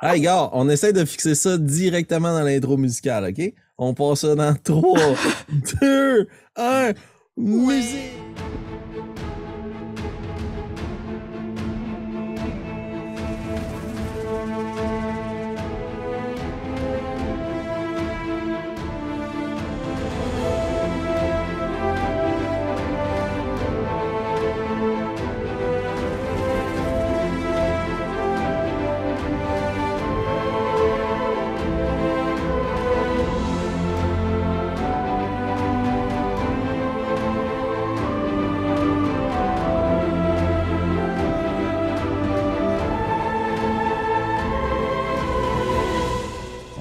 Hey, gars, on essaie de fixer ça directement dans l'intro musicale, OK? On passe ça dans 3, 2, 1, musique!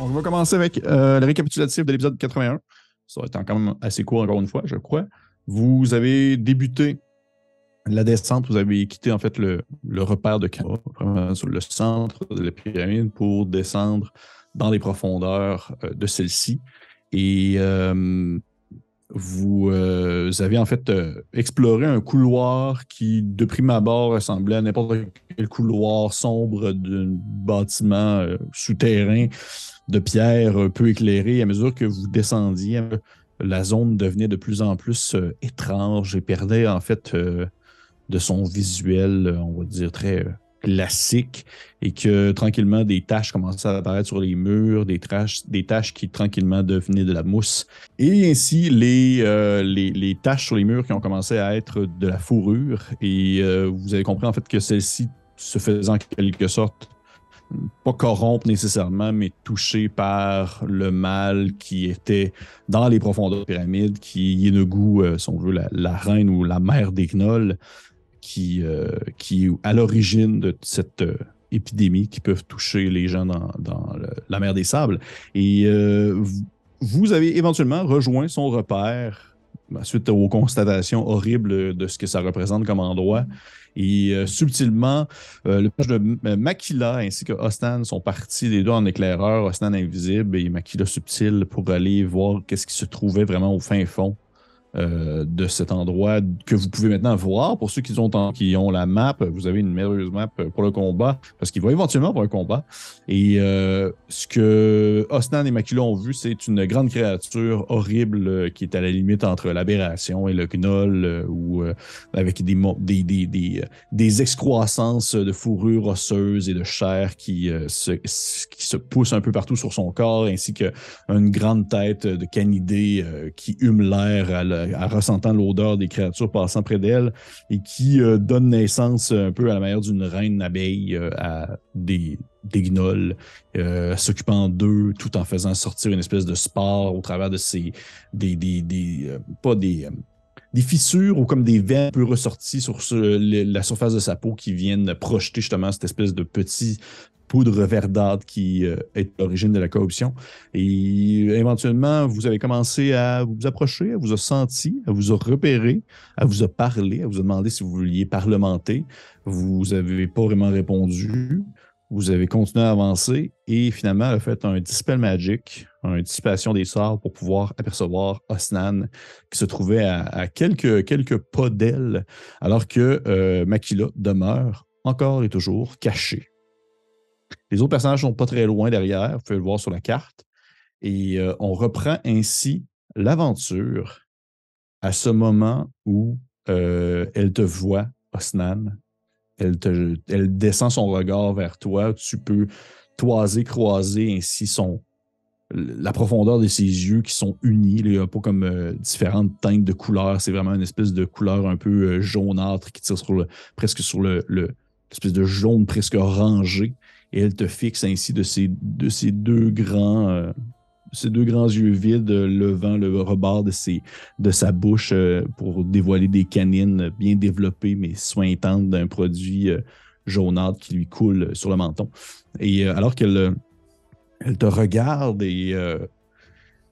On va commencer avec le récapitulatif de l'épisode 81. Ça va être quand même assez court encore une fois, je crois. Vous avez débuté la descente, vous avez quitté en fait le repère de Kara, vraiment sur le centre de la pyramide pour descendre dans les profondeurs de celle-ci. Et vous avez en fait exploré un couloir qui, de prime abord, ressemblait à n'importe quel couloir sombre d'un bâtiment souterrain de pierre peu éclairé. À mesure que vous descendiez, la zone devenait de plus en plus étrange et perdait en fait de son visuel, on va dire, très classique, et que tranquillement des taches commençaient à apparaître sur les murs, des taches qui tranquillement devenaient de la mousse. Et ainsi, les taches sur les murs qui ont commencé à être de la fourrure. Et vous avez compris en fait que celle-ci se faisait en quelque sorte pas corrompre nécessairement, mais touché par le mal qui était dans les profondeurs de la pyramide, qui est Yennegoût, si on veut, la reine ou la mère des gnolls, qui est à l'origine de cette épidémie qui peuvent toucher les gens dans la mer des sables. Et vous avez éventuellement rejoint son repère suite aux constatations horribles de ce que ça représente comme endroit. Et subtilement, le personnage de Makila ainsi que Osnan sont partis les deux en éclaireur, Osnan invisible et Makila subtil, pour aller voir qu'est-ce qui se trouvait vraiment au fin fond de cet endroit que vous pouvez maintenant voir. Pour ceux qui ont la map, vous avez une merveilleuse map pour le combat, parce qu'il va éventuellement avoir un combat. Et ce que Osnan et Makila ont vu, c'est une grande créature horrible qui est à la limite entre l'aberration et le gnoll, avec des excroissances de fourrure osseuse et de chair qui se poussent un peu partout sur son corps, ainsi qu'une grande tête de canidé qui hume l'air à ressentant l'odeur des créatures passant près d'elle, et qui donne naissance un peu à la manière d'une reine abeille à des gnolls, s'occupant d'eux tout en faisant sortir une espèce de spore au travers de des fissures ou comme des veines un peu ressorties sur la surface de sa peau qui viennent projeter justement cette espèce de petit poudre verdâtre qui est l'origine de la corruption. Et éventuellement, vous avez commencé à vous approcher, à vous a senti, à vous a repéré, à vous a parlé, à vous a demandé si vous vouliez parlementer. Vous n'avez pas vraiment répondu. Vous avez continué à avancer et finalement, elle a fait un Dispel Magic, une dissipation des sorts pour pouvoir apercevoir Osnan qui se trouvait à quelques pas d'elle, alors que Makila demeure encore et toujours cachée. Les autres personnages ne sont pas très loin derrière, vous pouvez le voir sur la carte. Et on reprend ainsi l'aventure à ce moment où elle te voit, Osnan. Elle descend son regard vers toi. Tu peux croiser ainsi la profondeur de ses yeux qui sont unis. Il n'y a pas comme différentes teintes de couleurs. C'est vraiment une espèce de couleur un peu jaunâtre qui tire presque sur l'espèce de jaune presque orangé. Et elle te fixe ainsi de ces deux grands yeux vides, levant le rebord de sa bouche pour dévoiler des canines bien développées, mais sointantes d'un produit jaunâtre qui lui coule sur le menton. Et alors qu'elle te regarde et...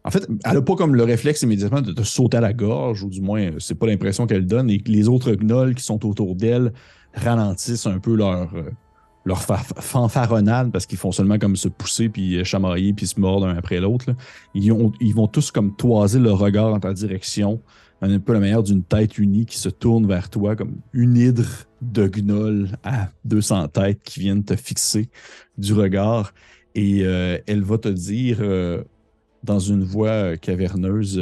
en fait, elle n'a pas comme le réflexe immédiatement de te sauter à la gorge, ou du moins, c'est pas l'impression qu'elle donne, et que les autres gnolls qui sont autour d'elle ralentissent un peu leur fanfaronnade, parce qu'ils font seulement comme se pousser, puis chamailler, puis se mordre un après l'autre. Ils vont tous comme toiser le regard dans ta direction, un peu la manière d'une tête unie qui se tourne vers toi, comme une hydre de gnolls à 200 têtes qui viennent te fixer du regard. Et elle va te dire, dans une voix caverneuse,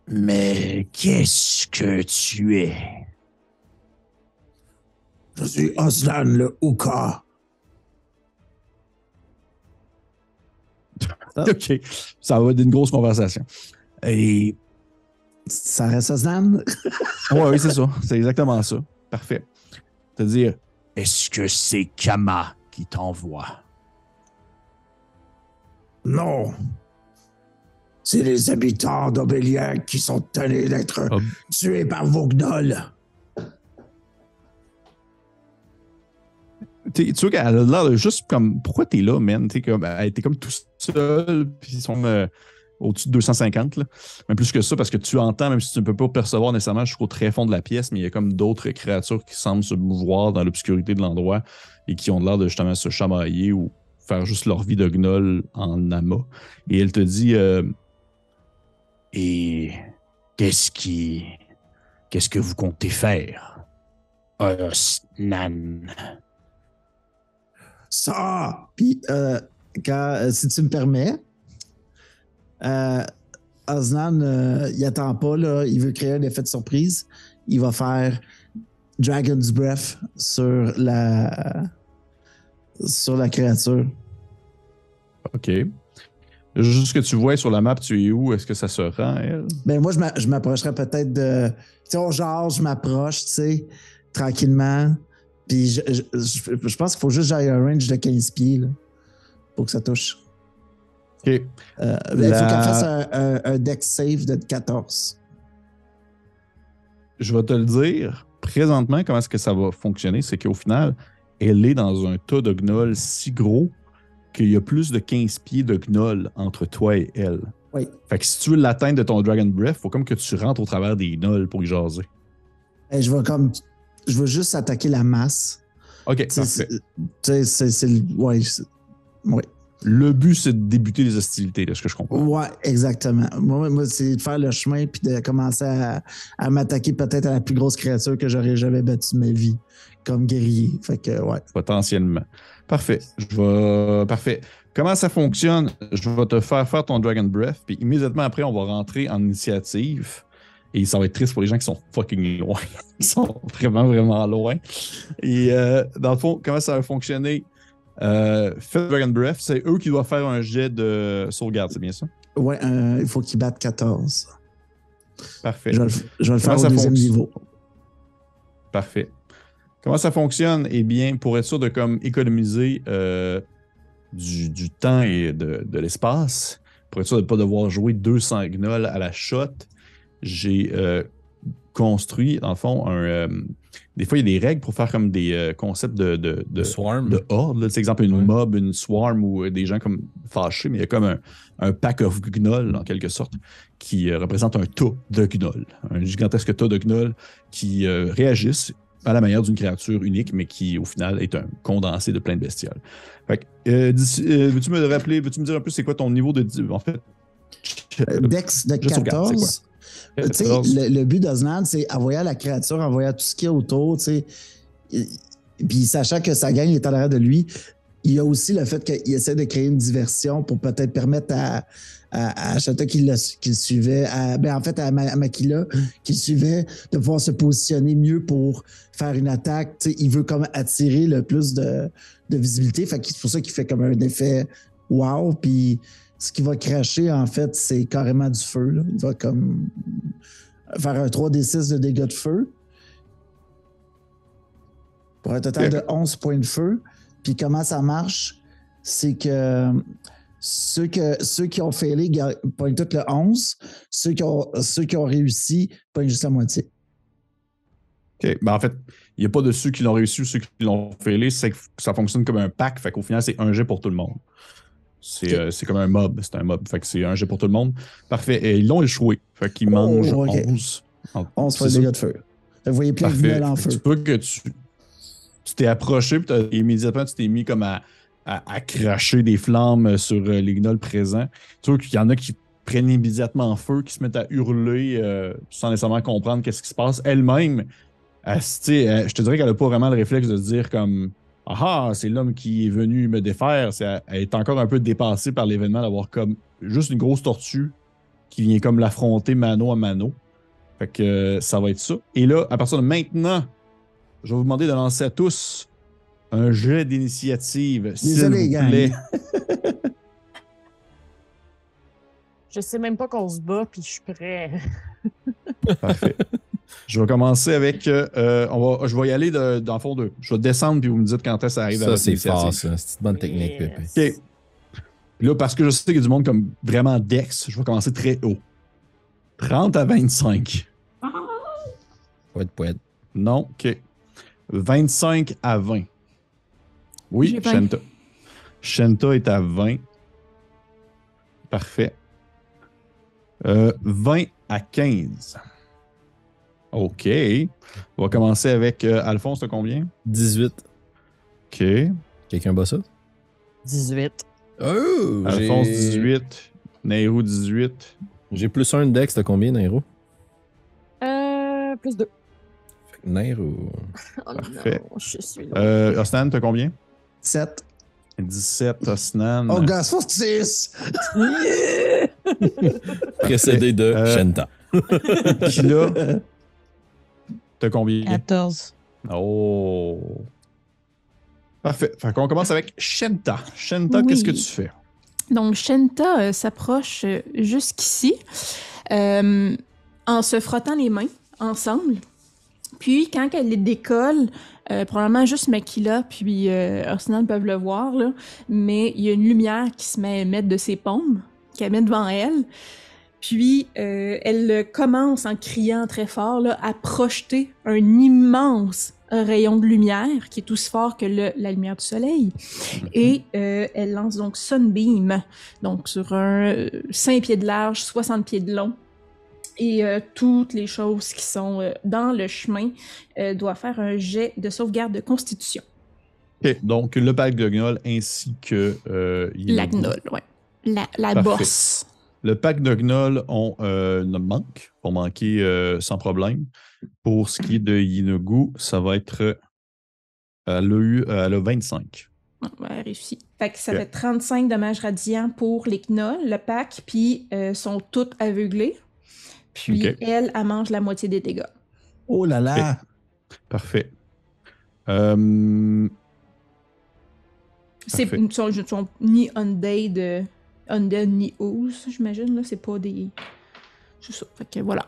mais qu'est-ce que tu es? Je suis Oslan le Hooka. OK. Ça va être une grosse conversation. Et. Ça reste Oslan? Oui, c'est ça. C'est exactement ça. Parfait. C'est-à-dire, est-ce que c'est Kama qui t'envoie? Non. C'est les habitants d'Obéliac qui sont tenus d'être tués par vos gnolls. Tu vois qu'elle a l'air de juste comme. Pourquoi t'es là, man? Elle était comme tout seul, puis ils sont au-dessus de 250, là. Même plus que ça, parce que tu entends, même si tu ne peux pas percevoir nécessairement jusqu'au très fond de la pièce, mais il y a comme d'autres créatures qui semblent se mouvoir dans l'obscurité de l'endroit et qui ont l'air de justement se chamailler ou faire juste leur vie de gnoll en amas. Et elle te dit et qu'est-ce que vous comptez faire? Osnan. Ça! Puis, si tu me permets, Osnan, il attend pas, là, il veut créer un effet de surprise. Il va faire Dragon's Breath sur la créature. OK. Juste ce que tu vois sur la map, tu es où? Est-ce que ça se rend, elle? Ben moi, je m'approcherais peut-être de... Tu sais, on jase, je m'approche, tu sais, tranquillement. Puis je pense qu'il faut juste que j'aille un range de 15 pieds, là, pour que ça touche. OK. Il faut qu'elle fasse un dex save de 14. Je vais te le dire. Présentement, comment est-ce que ça va fonctionner? C'est qu'au final, elle est dans un tas de gnolls si gros qu'il y a plus de 15 pieds de gnolls entre toi et elle. Oui. Fait que si tu veux l'atteindre de ton Dragon Breath, il faut comme que tu rentres au travers des gnolls pour y jaser. Et je veux juste attaquer la masse. OK, parfait. Ouais. Le but, c'est de débuter les hostilités, de ce que je comprends. Ouais, exactement. Moi c'est de faire le chemin puis de commencer à m'attaquer peut-être à la plus grosse créature que j'aurais jamais battue de ma vie, comme guerrier. Fait que, ouais. Potentiellement. Parfait. Parfait. Comment ça fonctionne? Je vais te faire ton Dragon Breath, puis immédiatement après, on va rentrer en initiative. Et ça va être triste pour les gens qui sont fucking loin. Ils sont vraiment, vraiment loin. Et dans le fond, comment ça va fonctionner? Faites Dragon Breath, c'est eux qui doivent faire un jet de sauvegarde, c'est bien ça? Ouais, il faut qu'ils battent 14. Parfait. Je vais le faire au deuxième niveau. Parfait. Comment ça fonctionne? Eh bien, pour être sûr de comme économiser du temps et de l'espace, pour être sûr de ne pas devoir jouer 200 gnolls à la shot, j'ai construit, dans le fond, des fois, il y a des règles pour faire comme des concepts de swarm. De horde. Par exemple, une mob, une swarm ou des gens comme fâchés, mais il y a comme un pack of gnolls, en quelque sorte, qui représente un tas de gnolls. Un gigantesque tas de gnolls qui réagissent à la manière d'une créature unique, mais qui, au final, est un condensé de plein de bestioles. Fait que, veux-tu me dire un peu c'est quoi ton niveau de... En fait... Dex de 14... Tu sais, le but d'Osnan, c'est envoyer la créature, envoyer tout ce qu'il y a autour, tu sais. Puis sachant que sa gang est à l'arrière de lui, il y a aussi le fait qu'il essaie de créer une diversion pour peut-être permettre à Chata qui le suivait, à Makila qui le suivait, de pouvoir se positionner mieux pour faire une attaque. Tu sais, il veut comme attirer le plus de visibilité. Fait que c'est pour ça qu'il fait comme un effet wow. Puis ce qui va cracher, en fait, c'est carrément du feu. Là. Il va comme faire un 3d6 de dégâts de feu pour un total de 11 points de feu. Puis comment ça marche? C'est que ceux qui ont failé pognent tout le 11. Ceux qui ont réussi pognent juste la moitié. OK. Ben en fait, il n'y a pas de ceux qui l'ont réussi ou ceux qui l'ont failé. C'est que ça fonctionne comme un pack. Fait qu'au final, c'est un jet pour tout le monde. C'est comme un mob. C'est un mob. Fait que c'est un jet pour tout le monde. Parfait. Et ils l'ont échoué. Fait qu'ils mangent 11. 11 points de dégâts de feu. Vous voyez plein de gnolls en feu. Tu peux que tu... tu t'es approché, puis immédiatement, tu t'es mis comme à cracher des flammes sur les gnolls présents. Tu vois qu'il y en a qui prennent immédiatement feu, qui se mettent à hurler sans nécessairement comprendre qu'est-ce qui se passe. Elle-même, je te dirais qu'elle n'a pas vraiment le réflexe de se dire comme ah, c'est l'homme qui est venu me défaire. Elle est encore un peu dépassée par l'événement d'avoir comme juste une grosse tortue qui vient comme l'affronter mano à mano. Fait que ça va être ça. Et là, à partir de maintenant, je vais vous demander de lancer à tous un jet d'initiative, s'il vous plaît. Je sais même pas qu'on se bat, puis je suis prêt. Parfait. Je vais commencer avec... je vais y aller dans le fond 2. Je vais descendre, puis vous me dites quand est-ce que ça arrive à votre initiative. Ça, c'est fort, ça. C'est une bonne technique, Pépé. OK. Puis là, parce que je sais qu'il y a du monde comme vraiment Dex, je vais commencer très haut. 30 à 25. Poète. Non, OK. 25 à 20. Oui, Shenta. Shenta est à 20. Parfait. 20 à 15. OK. On va commencer avec Alphonse, t'as combien? 18. OK. Quelqu'un bat ça? 18. Oh! Alphonse, 18. Nairo, 18. J'ai plus 1 de Dex, t'as combien, Nairo? Plus 2. Fait que Nairo... Oh Parfait. Non, je suis là. Osnan, t'as combien? 7. 17, Osnan. Oh, Gas Fortis! Précédé de Shenta. Puis là, t'as combien? 14. Oh! Parfait. Fait qu'on commence avec Shenta. Shenta, Oui. qu'est-ce que tu fais? Donc, Shenta s'approche jusqu'ici en se frottant les mains ensemble. Puis, quand elle les décolle, probablement juste Makila puis Osnan peuvent le voir, là, mais il y a une lumière qui se met à émettre de ses paumes, qu'elle met devant elle. Puis, elle commence en criant très fort là, à projeter un immense rayon de lumière qui est aussi fort que la lumière du soleil. Et elle lance donc Sunbeam, donc sur un 5 pieds de large, 60 pieds de long. Et toutes les choses qui sont dans le chemin doivent faire un jet de sauvegarde de constitution. OK. Donc, le pack de gnolls ainsi que... La gnoll, ouais. La bosse. Le pack de gnolls ont manque, pour manquer sans problème. Pour ce qui est de Yinogu, ça va être... elle a 25. Ouais, elle réussit. Fait que ça fait 35 dommages radiants pour les gnolls, le pack, puis sont toutes aveuglées. Puis elle mange la moitié des dégâts. Oh là là! Parfait. C'est sont ni undead ni ooze, j'imagine. Là, c'est pas des... C'est ça. Fait que voilà.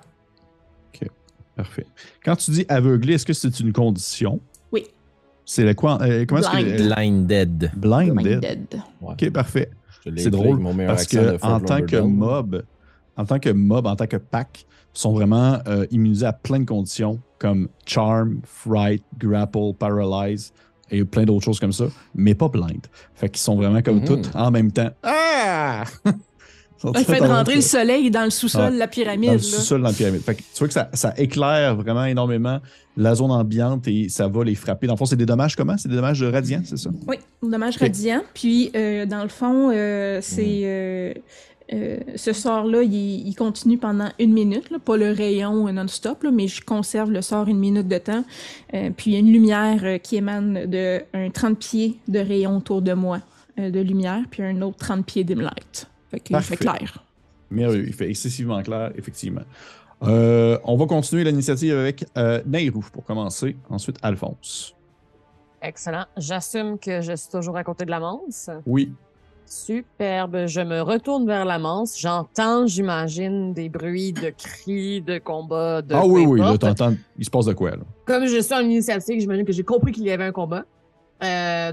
OK. Parfait. Quand tu dis aveuglé, est-ce que c'est une condition? Oui. C'est la quoi? Comment est-ce que... Blinded. Blinded. Ouais. OK, parfait. C'est drôle parce que en tant que pack, sont vraiment immunisés à plein de conditions comme Charm, Fright, Grapple, Paralyze et plein d'autres choses comme ça, mais pas blind. Fait qu'ils sont vraiment comme toutes en même temps. Ah! Elle fait rentrer le soleil dans le sous-sol de la pyramide. Dans le sous-sol de la pyramide. Fait que tu vois que ça éclaire vraiment énormément la zone ambiante et ça va les frapper. Dans le fond, c'est des dommages comment? C'est des dommages radiants, c'est ça? Oui, dommages radiants. Puis, dans le fond, c'est... ce sort-là, il continue pendant 1 minute, là, pas le rayon non-stop, là, mais je conserve le sort 1 minute de temps. Puis il y a une lumière qui émane de un 30 pieds de rayon autour de moi de lumière, puis un autre 30 pieds dim light. Fait qu'il fait clair. Merveilleux, il fait excessivement clair, effectivement. On va continuer l'initiative avec Nairou pour commencer. Ensuite, Alphonse. Excellent. J'assume que je suis toujours à côté de la manse. Oui. Superbe. Je me retourne vers la manse. J'entends, j'imagine, des bruits de cris, de combats, de... Ah oui, là, t'entends, il se passe de quoi, là? Comme je suis en initiative, j'imagine que j'ai compris qu'il y avait un combat.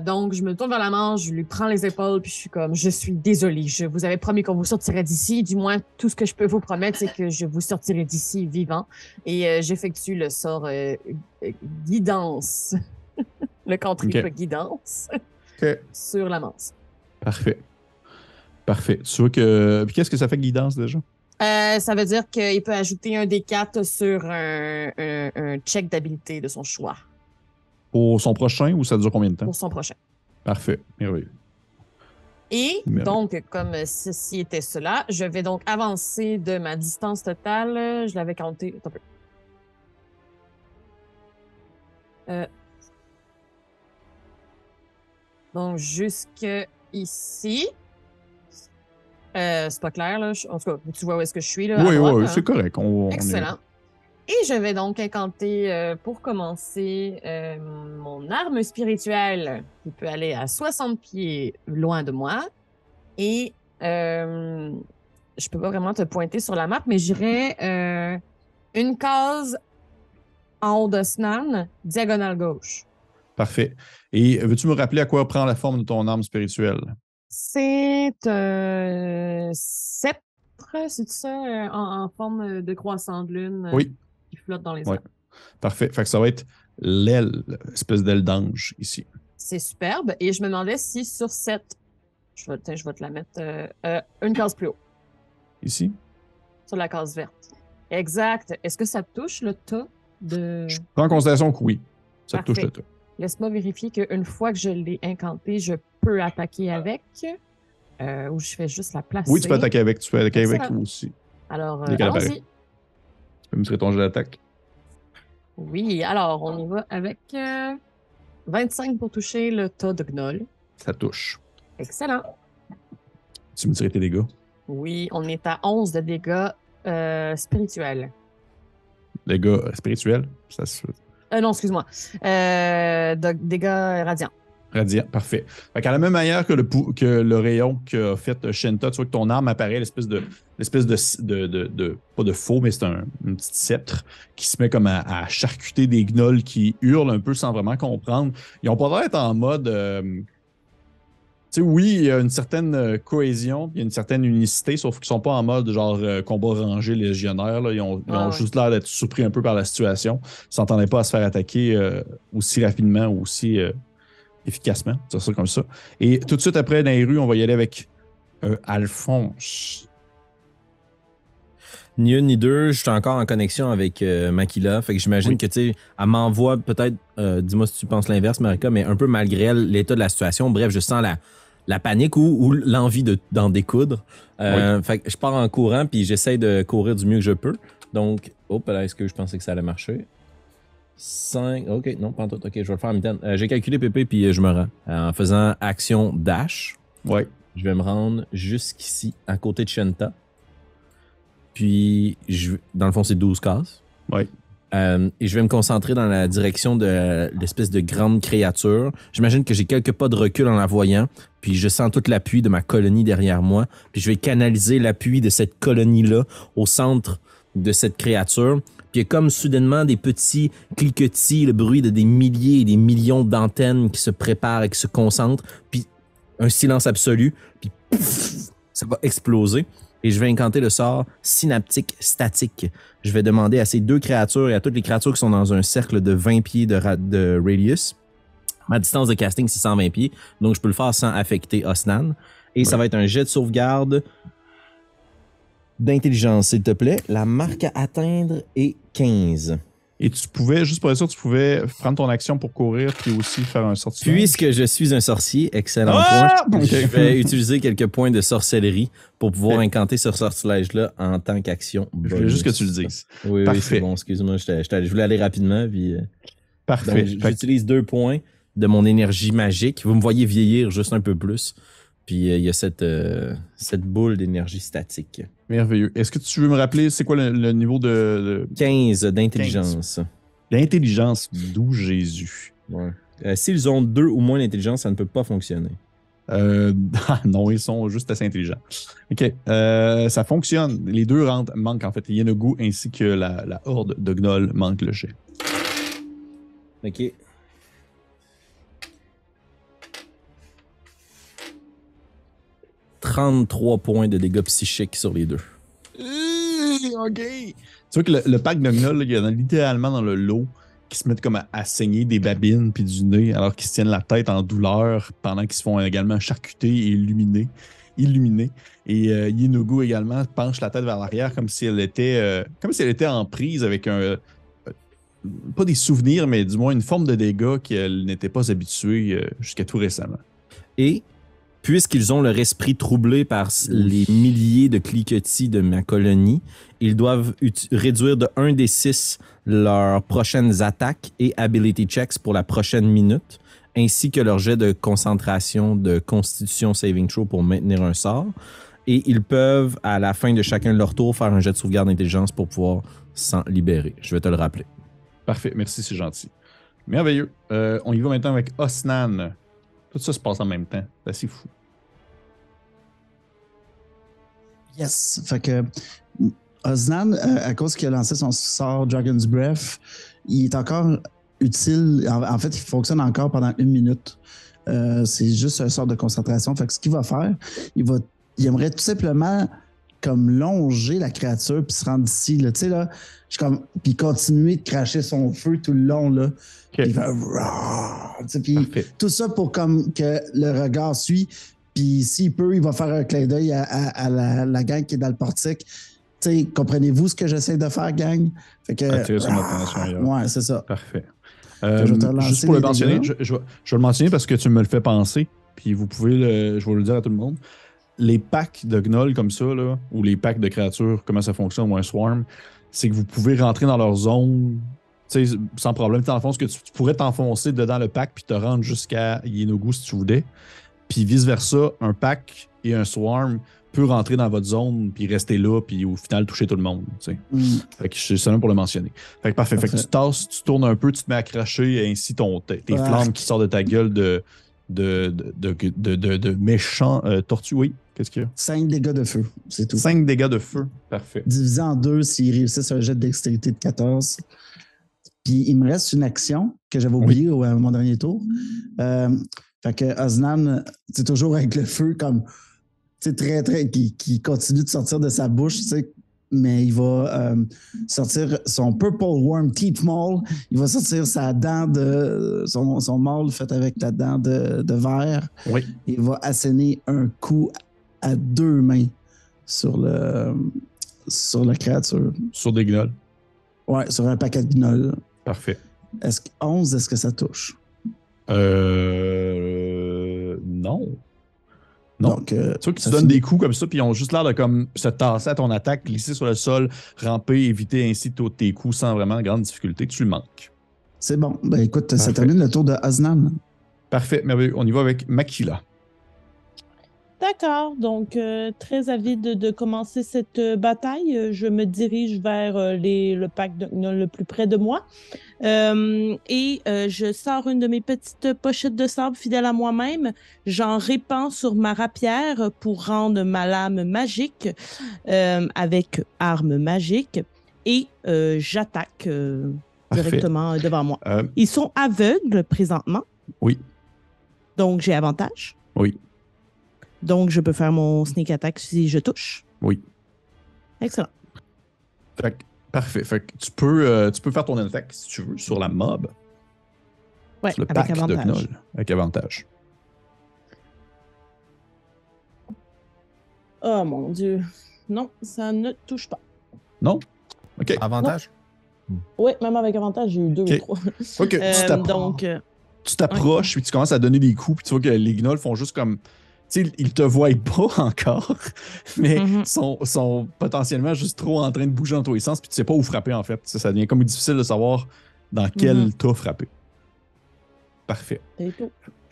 Donc, je me tourne vers la manche, je lui prends les épaules, puis je suis comme, je suis désolée, je vous avais promis qu'on vous sortirait d'ici. Du moins, tout ce que je peux vous promettre, c'est que je vous sortirai d'ici vivant. Et j'effectue le sort guidance, le cantrip guidance sur la manse. Parfait. Tu vois que... Puis qu'est-ce que ça fait guidance, déjà? Ça veut dire qu'il peut ajouter un D4 sur un check d'habilité de son choix. Pour son prochain ou ça dure combien de temps? Pour son prochain. Parfait, merveilleux. Et donc, comme ceci était cela, je vais donc avancer de ma distance totale. Je l'avais compté. Attends un peu. Donc, jusque ici. C'est pas clair, là. En tout cas, tu vois où est-ce que je suis, là. Oui, à droite, oui, hein? c'est correct. Excellent. Et je vais donc incanter, pour commencer, mon arme spirituelle, qui peut aller à 60 pieds loin de moi. Et je peux pas vraiment te pointer sur la map, mais j'irai une case en haut de Snan, diagonale gauche. Parfait. Et veux-tu me rappeler à quoi prend la forme de ton arme spirituelle? C'est un sceptre, c'est ça, en forme de croissant de lune Oui. qui flotte dans les Ouais. airs. Parfait. Fait que ça va être l'aile, espèce d'aile d'ange ici. C'est superbe. Et je me demandais si sur cette, je vais te la mettre une case plus haut, Ici? sur la case verte. Exact. Est-ce que ça touche le tas de... Je prends en considération que oui. Ça te touche Parfait. le tas. Laisse-moi vérifier qu'une fois que je l'ai incanté, je peux attaquer avec, ou je fais juste la placer. Oui, tu peux attaquer avec. Tu peux attaquer avec Excellent. aussi. Alors, Dès qu'elle apparaît. allons-y. Tu peux me tirer ton jet d'attaque. Oui, alors, on y va avec 25 pour toucher le tas de gnoll. Ça touche. Excellent. Tu me tirer tes dégâts. Oui, on est à 11 de dégâts spirituels. Dégâts spirituels. Ça se... Non, excuse-moi. Dégâts radiants. Radiant, parfait. Fait qu'à la même manière que le rayon qu'a fait Shenta, tu vois que ton arme apparaît, l'espèce de pas de faux, mais c'est un petit sceptre qui se met comme à charcuter des gnolls qui hurlent un peu sans vraiment comprendre. Ils ont pas l'air d'être en mode... tu sais, oui, il y a une certaine cohésion, il y a une certaine unicité, sauf qu'ils sont pas en mode genre combat rangé légionnaire. Là. Ils ont juste l'air d'être surpris un peu par la situation. Ils s'entendaient pas à se faire attaquer aussi rapidement ou aussi efficacement, c'est ça comme ça. Et tout de suite après, dans les rues, on va y aller avec Alphonse. Ni une ni deux, je suis encore en connexion avec Makila. Fait que j'imagine que, tu sais, elle m'envoie peut-être, dis-moi si tu penses l'inverse, Marika, mais un peu malgré elle, l'état de la situation. Bref, je sens la panique ou l'envie d'en découdre. Fait que je pars en courant, puis j'essaie de courir du mieux que je peux. Donc, là, est-ce que je pensais que ça allait marcher? 5, ok, non, pas en tout. Ok, je vais le faire en mi-temps. J'ai calculé Pépé, puis je me rends. En faisant action dash, je vais me rendre jusqu'ici, à côté de Shenta. Puis, dans le fond, c'est 12 cases. Ouais. Et je vais me concentrer dans la direction de l'espèce de grande créature. J'imagine que j'ai quelques pas de recul en la voyant. Puis, je sens tout l'appui de ma colonie derrière moi. Puis, je vais canaliser l'appui de cette colonie-là au centre de cette créature. Puis, il y a comme soudainement des petits cliquetis, le bruit de des milliers et des millions d'antennes qui se préparent et qui se concentrent. Puis, un silence absolu. Puis, pouf, ça va exploser. Et je vais incanter le sort synaptique statique. Je vais demander à ces deux créatures et à toutes les créatures qui sont dans un cercle de 20 pieds de radius. Ma distance de casting, c'est 120 pieds. Donc, je peux le faire sans affecter Osnan. Et ça va être un jet de sauvegarde d'intelligence, s'il te plaît. La marque à atteindre est 15. Et tu pouvais, juste pour être sûr, tu pouvais prendre ton action pour courir puis aussi faire un sortilège. Puisque je suis un sorcier, excellent point, je vais utiliser quelques points de sorcellerie pour pouvoir incanter ce sortilège-là en tant qu'action. Je voulais juste que tu le dises. Oui, c'est bon, excuse-moi, je voulais aller rapidement. Puis, parfait. Donc, j'utilise 2 points de mon énergie magique. Vous me voyez vieillir juste un peu plus. Puis il y a cette boule d'énergie statique. Merveilleux. Est-ce que tu veux me rappeler, c'est quoi le niveau de... 15 d'intelligence. 15. L'intelligence, d'où Jésus. Ouais. S'ils ont 2 ou moins d'intelligence, ça ne peut pas fonctionner. Non, ils sont juste assez intelligents. OK. Ça fonctionne. Les deux manquent, en fait. Yenugu ainsi que la horde de gnolls manquent le jet. OK. « 33 points de dégâts psychiques sur les deux. OK. Tu vois que le pack de gnolls, il y en a littéralement dans le lot qui se mettent comme à saigner des babines puis du nez alors qu'ils se tiennent la tête en douleur pendant qu'ils se font également charcuter et illuminer. Et Yenugu également penche la tête vers l'arrière comme si elle était en prise avec pas des souvenirs, mais du moins une forme de dégâts qu'elle n'était pas habituée jusqu'à tout récemment. Et puisqu'ils ont leur esprit troublé par les milliers de cliquetis de ma colonie, ils doivent réduire de 1d6 leurs prochaines attaques et ability checks pour la prochaine minute, ainsi que leur jet de concentration de Constitution Saving Throw pour maintenir un sort. Et ils peuvent, à la fin de chacun de leur tour, faire un jet de sauvegarde d'intelligence pour pouvoir s'en libérer. Je vais te le rappeler. Parfait, merci, c'est gentil. Merveilleux. On y va maintenant avec Osnan. Tout ça se passe en même temps. C'est assez fou. Yes. Fait que Osnan, à cause qu'il a lancé son sort Dragon's Breath, il est encore utile. En fait, il fonctionne encore pendant 1 minute. C'est juste un sort de concentration. Fait que ce qu'il va faire, il aimerait tout simplement comme longer la créature puis se rendre ici. Tu sais, là, puis continuer de cracher son feu tout le long. Là. Okay. Puis tout ça pour comme que le regard suit. Puis s'il peut, il va faire un clin d'œil à la gang qui est dans le portique. T'sais, comprenez-vous ce que j'essaie de faire, gang? Fait que, attirer son attention. Ouais, c'est ça. Parfait. Juste pour le mentionner, je vais le mentionner parce que tu me le fais penser. Puis vous pouvez je vais le dire à tout le monde. Les packs de gnolls comme ça, là, ou les packs de créatures, comment ça fonctionne, ou un swarm, c'est que vous pouvez rentrer dans leur zone sans problème. Dans le fond, tu pourrais t'enfoncer dedans le pack puis te rendre jusqu'à Yenogu si tu voulais. Puis vice-versa, un pack et un swarm peut rentrer dans votre zone puis rester là puis au final toucher tout le monde. Fait que c'est seulement pour le mentionner. Fait que parfait. Fait que tu tasses, tu tournes un peu, tu te mets à cracher ainsi tes flammes qui sortent de ta gueule de méchants tortues. Oui, qu'est-ce qu'il y a? 5 dégâts de feu, c'est tout. 5 dégâts de feu, parfait. Divisé en 2 s'ils réussissent un jet de dextérité de 14. Puis il me reste une action que j'avais oubliée à mon dernier tour. Fait que Osnan, c'est toujours avec le feu comme très, très, qui continue de sortir de sa bouche, mais il va sortir son Purple Worm Teeth Maul. Il va sortir sa dent de son maul fait avec la dent de verre. Oui. Il va asséner un coup à 2 mains sur la créature. Sur des gnolls. Ouais, sur un paquet de gnolls. Parfait. 11, est-ce que ça touche? Non. Non. Donc, tu vois qu'ils te donnent des coups comme ça, puis ils ont juste l'air de comme se tasser à ton attaque, glisser sur le sol, ramper, éviter ainsi tous tes coups sans vraiment grande difficulté. Tu le manques. C'est bon. Ben écoute, ça termine le tour de Osnan. Parfait. Merveilleux. On y va avec Makila. D'accord. Donc, très avide de commencer cette bataille, je me dirige vers le pack de gnolls le plus près de moi. Et je sors une de mes petites pochettes de sable fidèle à moi-même. J'en répands sur ma rapière pour rendre ma lame magique avec arme magique. Et j'attaque directement devant moi. Ils sont aveugles présentement. Oui. Donc, j'ai avantage. Oui. Donc, je peux faire mon sneak attack si je touche. Oui. Excellent. Fait que, parfait. Fait que tu peux faire ton attaque si tu veux sur la mob. Ouais, sur le avec pack avantage. de gnolls. Avec avantage. Oh mon Dieu. Non, ça ne touche pas. Non? OK. Avantage? Oui, même avec avantage, j'ai eu 2 ou 3. OK, tu t'approches, puis tu commences à donner des coups, puis tu vois que les gnolls font juste comme... Tu sais, ils te voient pas encore, mais sont potentiellement juste trop en train de bouger dans tous les sens, puis tu sais pas où frapper, en fait. Ça devient comme difficile de savoir dans quel tas frapper. Parfait.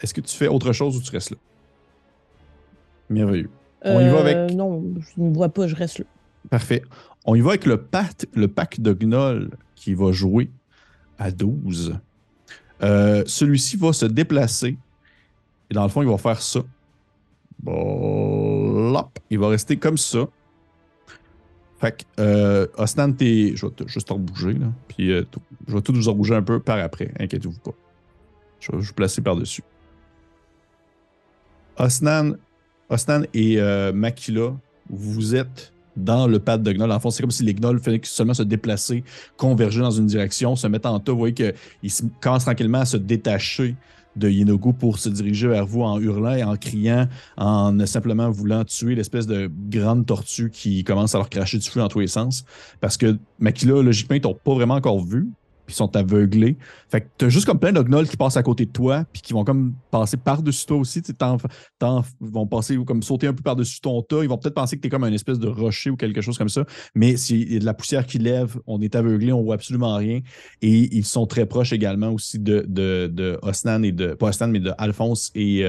Est-ce que tu fais autre chose ou tu restes là? Merveilleux. On y va avec... Non, je ne vois pas, je reste là. Parfait. On y va avec le pack de gnolls qui va jouer à 12. Celui-ci va se déplacer, et dans le fond, il va faire ça. Blop. Il va rester comme ça. Fait que, Osnan, je vais juste te rebouger, là. Puis, je vais tout vous rebouger un peu par après. Inquiétez-vous pas. Je vais vous placer par-dessus. Osnan et Makila, vous êtes dans le pad de gnolls. En fond, c'est comme si les gnolls faisaient seulement se déplacer, converger dans une direction, se mettre en tas. Vous voyez qu'ils commencent tranquillement à se détacher de Yenogu pour se diriger vers vous en hurlant et en criant, en simplement voulant tuer l'espèce de grande tortue qui commence à leur cracher du feu dans tous les sens. Parce que Makila, logiquement, ils t'ont pas vraiment encore vu. puis sont aveuglés. Fait que t'as juste comme plein de gnolls qui passent à côté de toi, puis qui vont comme passer par-dessus toi aussi. Ils vont passer comme sauter un peu par-dessus ton tas. Ils vont peut-être penser que t'es comme une espèce de rocher ou quelque chose comme ça. Mais s'il y a de la poussière qui lève, on est aveuglé, on voit absolument rien. Et ils sont très proches également aussi de Osnan pas Osnan, mais de Alphonse et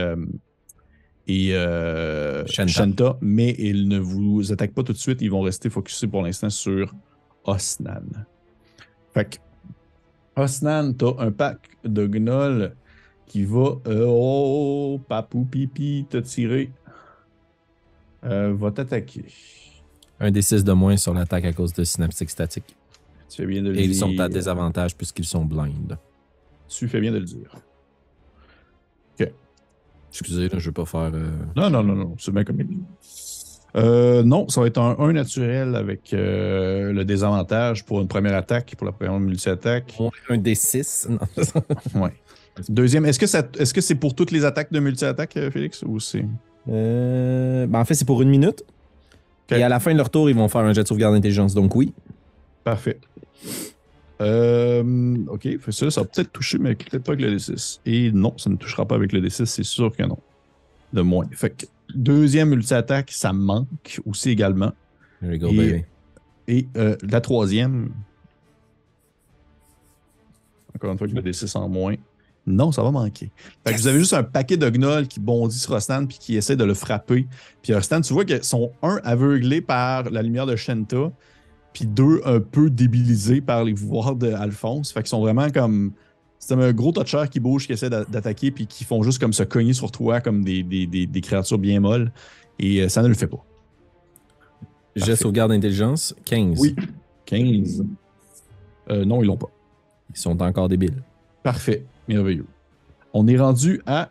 Shanta. Mais ils ne vous attaquent pas tout de suite. Ils vont rester focusés pour l'instant sur Osnan. Fait que Osnan, t'as un pack de gnolls qui va... papou pipi, t'as tiré. Va t'attaquer. Un des 6 de moins sur l'attaque à cause de synaptique statique. Tu fais bien de le Et dire. ils sont à désavantage puisqu'ils sont blind. Tu fais bien de le dire. OK. Excusez, là, je veux pas faire... Non. C'est bien comme il dit. Non, ça va être un 1 naturel avec le désavantage pour une première attaque, pour la première multi-attaque. Un des 6. Ouais. Deuxième, est-ce que c'est pour toutes les attaques de multi-attaque, Félix, ou c'est... En fait, c'est pour 1 minute. Okay. Et à la fin de leur tour, ils vont faire un jet de sauvegarde d'intelligence. Donc oui. Parfait. OK, fait ça va peut-être toucher, mais peut-être pas avec le D6. Et non, ça ne touchera pas avec le D6, c'est sûr que non. De moins. Fait que deuxième multi-attaque, ça manque aussi également. There you go, baby. Et la troisième, encore une fois, avec le D6 en moins. Non, ça va manquer. Fait que vous avez juste un paquet de gnolls qui bondit sur Osnan puis qui essaie de le frapper. Puis Osnan, tu vois qu'ils sont aveuglés par la lumière de Shanta, puis 2 un peu débilisés par les pouvoirs d'Alphonse. Fait qu'ils sont vraiment comme... C'est un gros toucher qui bouge, qui essaie d'attaquer, puis qui font juste comme se cogner sur toi comme des créatures bien molles. Et ça ne le fait pas. Jet sauvegarde d'intelligence, 15. Oui, 15. Non, ils l'ont pas. Ils sont encore débiles. Parfait, merveilleux. On est rendu à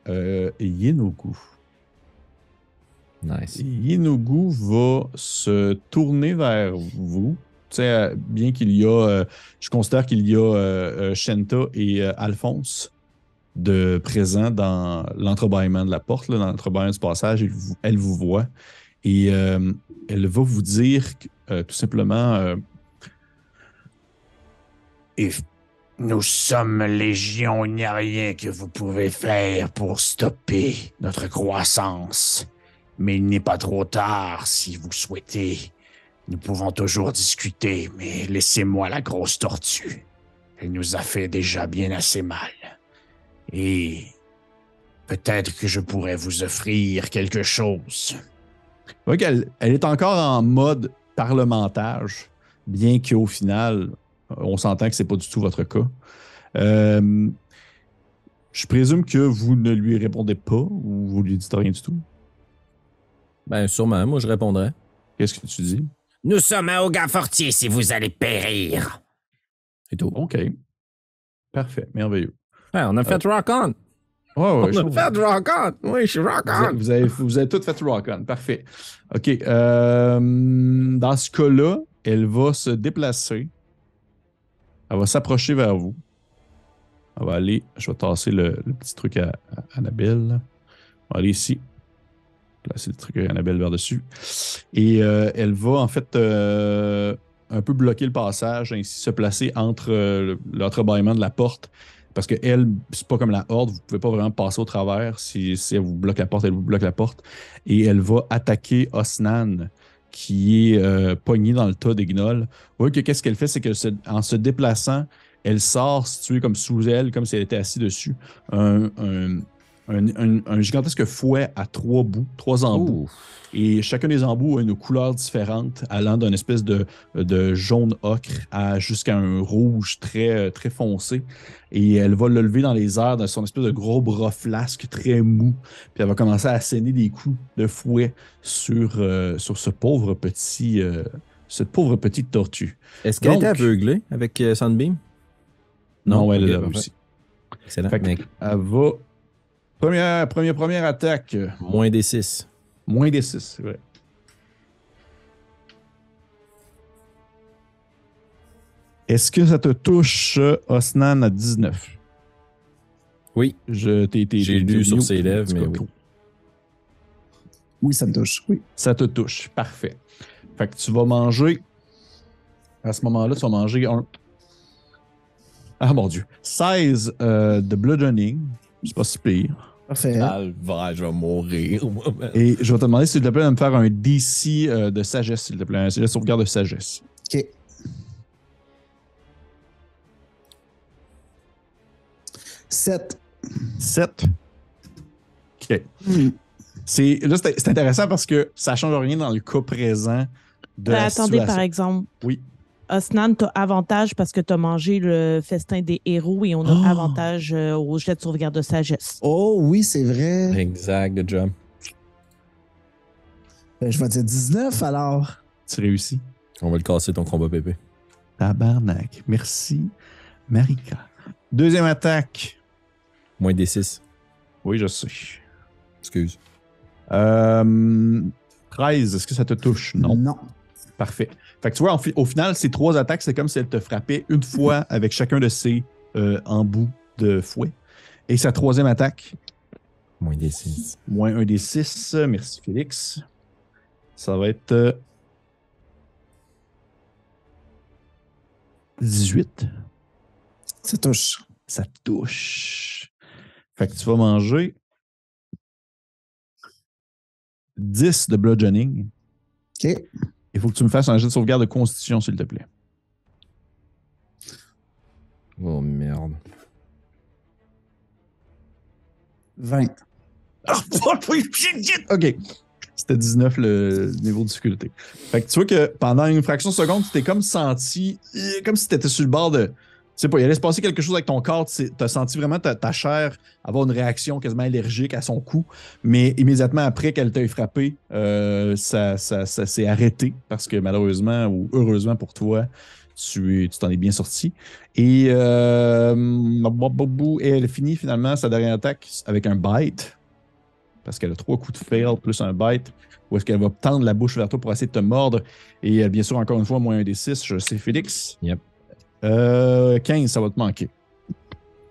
Yenogu. Nice. Yenogu va se tourner vers vous. Tu sais, bien qu'il y a... je considère qu'il y a Shanta et Alphonse de présents dans l'entrebâillement de la porte, là, dans l'entrebâillement du passage. Elle vous voit. Et elle va vous dire tout simplement... Nous sommes légion, il n'y a rien que vous pouvez faire pour stopper notre croissance. Mais il n'est pas trop tard si vous souhaitez. Nous pouvons toujours discuter, mais laissez-moi la grosse tortue. Elle nous a fait déjà bien assez mal. Et peut-être que je pourrais vous offrir quelque chose. Vous voyez qu'elle est encore en mode parlementage, bien qu'au final, on s'entend que c'est pas du tout votre cas. Je présume que vous ne lui répondez pas ou vous lui dites rien du tout. Ben, sûrement. Moi, je répondrais. Qu'est-ce que tu dis? Nous sommes à Augafortier si vous allez périr. C'est tout. OK. Parfait. Merveilleux. Ouais, on a fait Rock On. Ouais, on a fait Rock On. Oui, je suis Rock On. Vous avez tout fait Rock On. Parfait. OK. Dans ce cas-là, elle va se déplacer. Elle va s'approcher vers vous. Elle va aller... Je vais tasser le petit truc à Annabelle. On va aller ici. Placer le truc à Annabelle vers-dessus. Et elle va, en fait, un peu bloquer le passage, ainsi se placer entre l'entrebâillement de la porte. Parce qu'elle, c'est pas comme la horde, vous pouvez pas vraiment passer au travers. Si elle vous bloque la porte, elle vous bloque la porte. Et elle va attaquer Osnan, qui est pogné dans le tas des gnolls. Vous voyez que qu'est-ce qu'elle fait, c'est qu'en se déplaçant, elle sort, située comme sous elle, comme si elle était assise dessus, un gigantesque fouet à 3 bouts, 3 embouts. Et chacun des embouts a une couleur différente, allant d'une espèce de jaune ocre jusqu'à un rouge très, très foncé. Et elle va le lever dans les airs dans son espèce de gros bras flasque très mou. Puis elle va commencer à asséner des coups de fouet sur cette pauvre petite tortue. Est-ce qu'elle était aveuglée avec Sunbeam? Non, elle est aussi. Excellent. Elle va... Première attaque. Moins des 6. Moins des 6, c'est vrai. Est-ce que ça te touche, Osnan, à 19? Oui. J'ai lu sur ses lèvres, mais oui. Oui, ça me touche. Oui. Ça te touche. Parfait. Fait que tu vas manger... À ce moment-là, tu vas manger Ah mon Dieu. 16 de bludgeoning. C'est pas si pire. Parfait. Je vais mourir. Et je vais te demander, s'il te plaît, de me faire un DC de sagesse, s'il te plaît. Un de sauvegarde de sagesse. OK. 7. 7. OK. C'est intéressant parce que ça change rien dans le cas présent de la Attendez, situation. par exemple. Oui. Osnan, tu as avantage parce que tu as mangé le festin des héros et on a avantage au jet de sauvegarde de sagesse. Oh oui, c'est vrai. Exact, good job. Ben, je vais dire 19 alors. Tu réussis. On va le casser ton combat, Pépé. Tabarnak. Merci, Marika. Deuxième attaque. Moins des 6. Oui, je sais. Excuse. 13, est-ce que ça te touche? Non. Non. Parfait. Fait que tu vois, au final, ces 3 attaques, c'est comme si elle te frappait une fois avec chacun de ses embouts de fouet. Et sa 3e attaque, Moins des 6. moins 1 des 6. Merci, Félix. Ça va être 18. Ça touche. Ça touche. Fait que tu vas manger 10 de bludgeoning. OK. Il faut que tu me fasses un jet de sauvegarde de constitution, s'il te plaît. Oh merde. 20. OK. C'était 19 le niveau de difficulté. Fait que tu vois que pendant une fraction de seconde, tu t'es comme senti, comme si tu étais sur le bord de. Tu sais pas, il allait se passer quelque chose avec ton corps. Tu as senti vraiment ta chair avoir une réaction quasiment allergique à son coup. Mais immédiatement après qu'elle t'ait frappé, ça s'est arrêté parce que malheureusement ou heureusement pour toi, tu t'en es bien sorti. Et elle finit finalement sa dernière attaque avec un bite. Parce qu'elle a 3 coups de fail plus un bite. Ou est-ce qu'elle va tendre la bouche vers toi pour essayer de te mordre? Et bien sûr, encore une fois, moins 1 des 6. Je sais, Félix. Yep. 15, ça va te manquer. Ça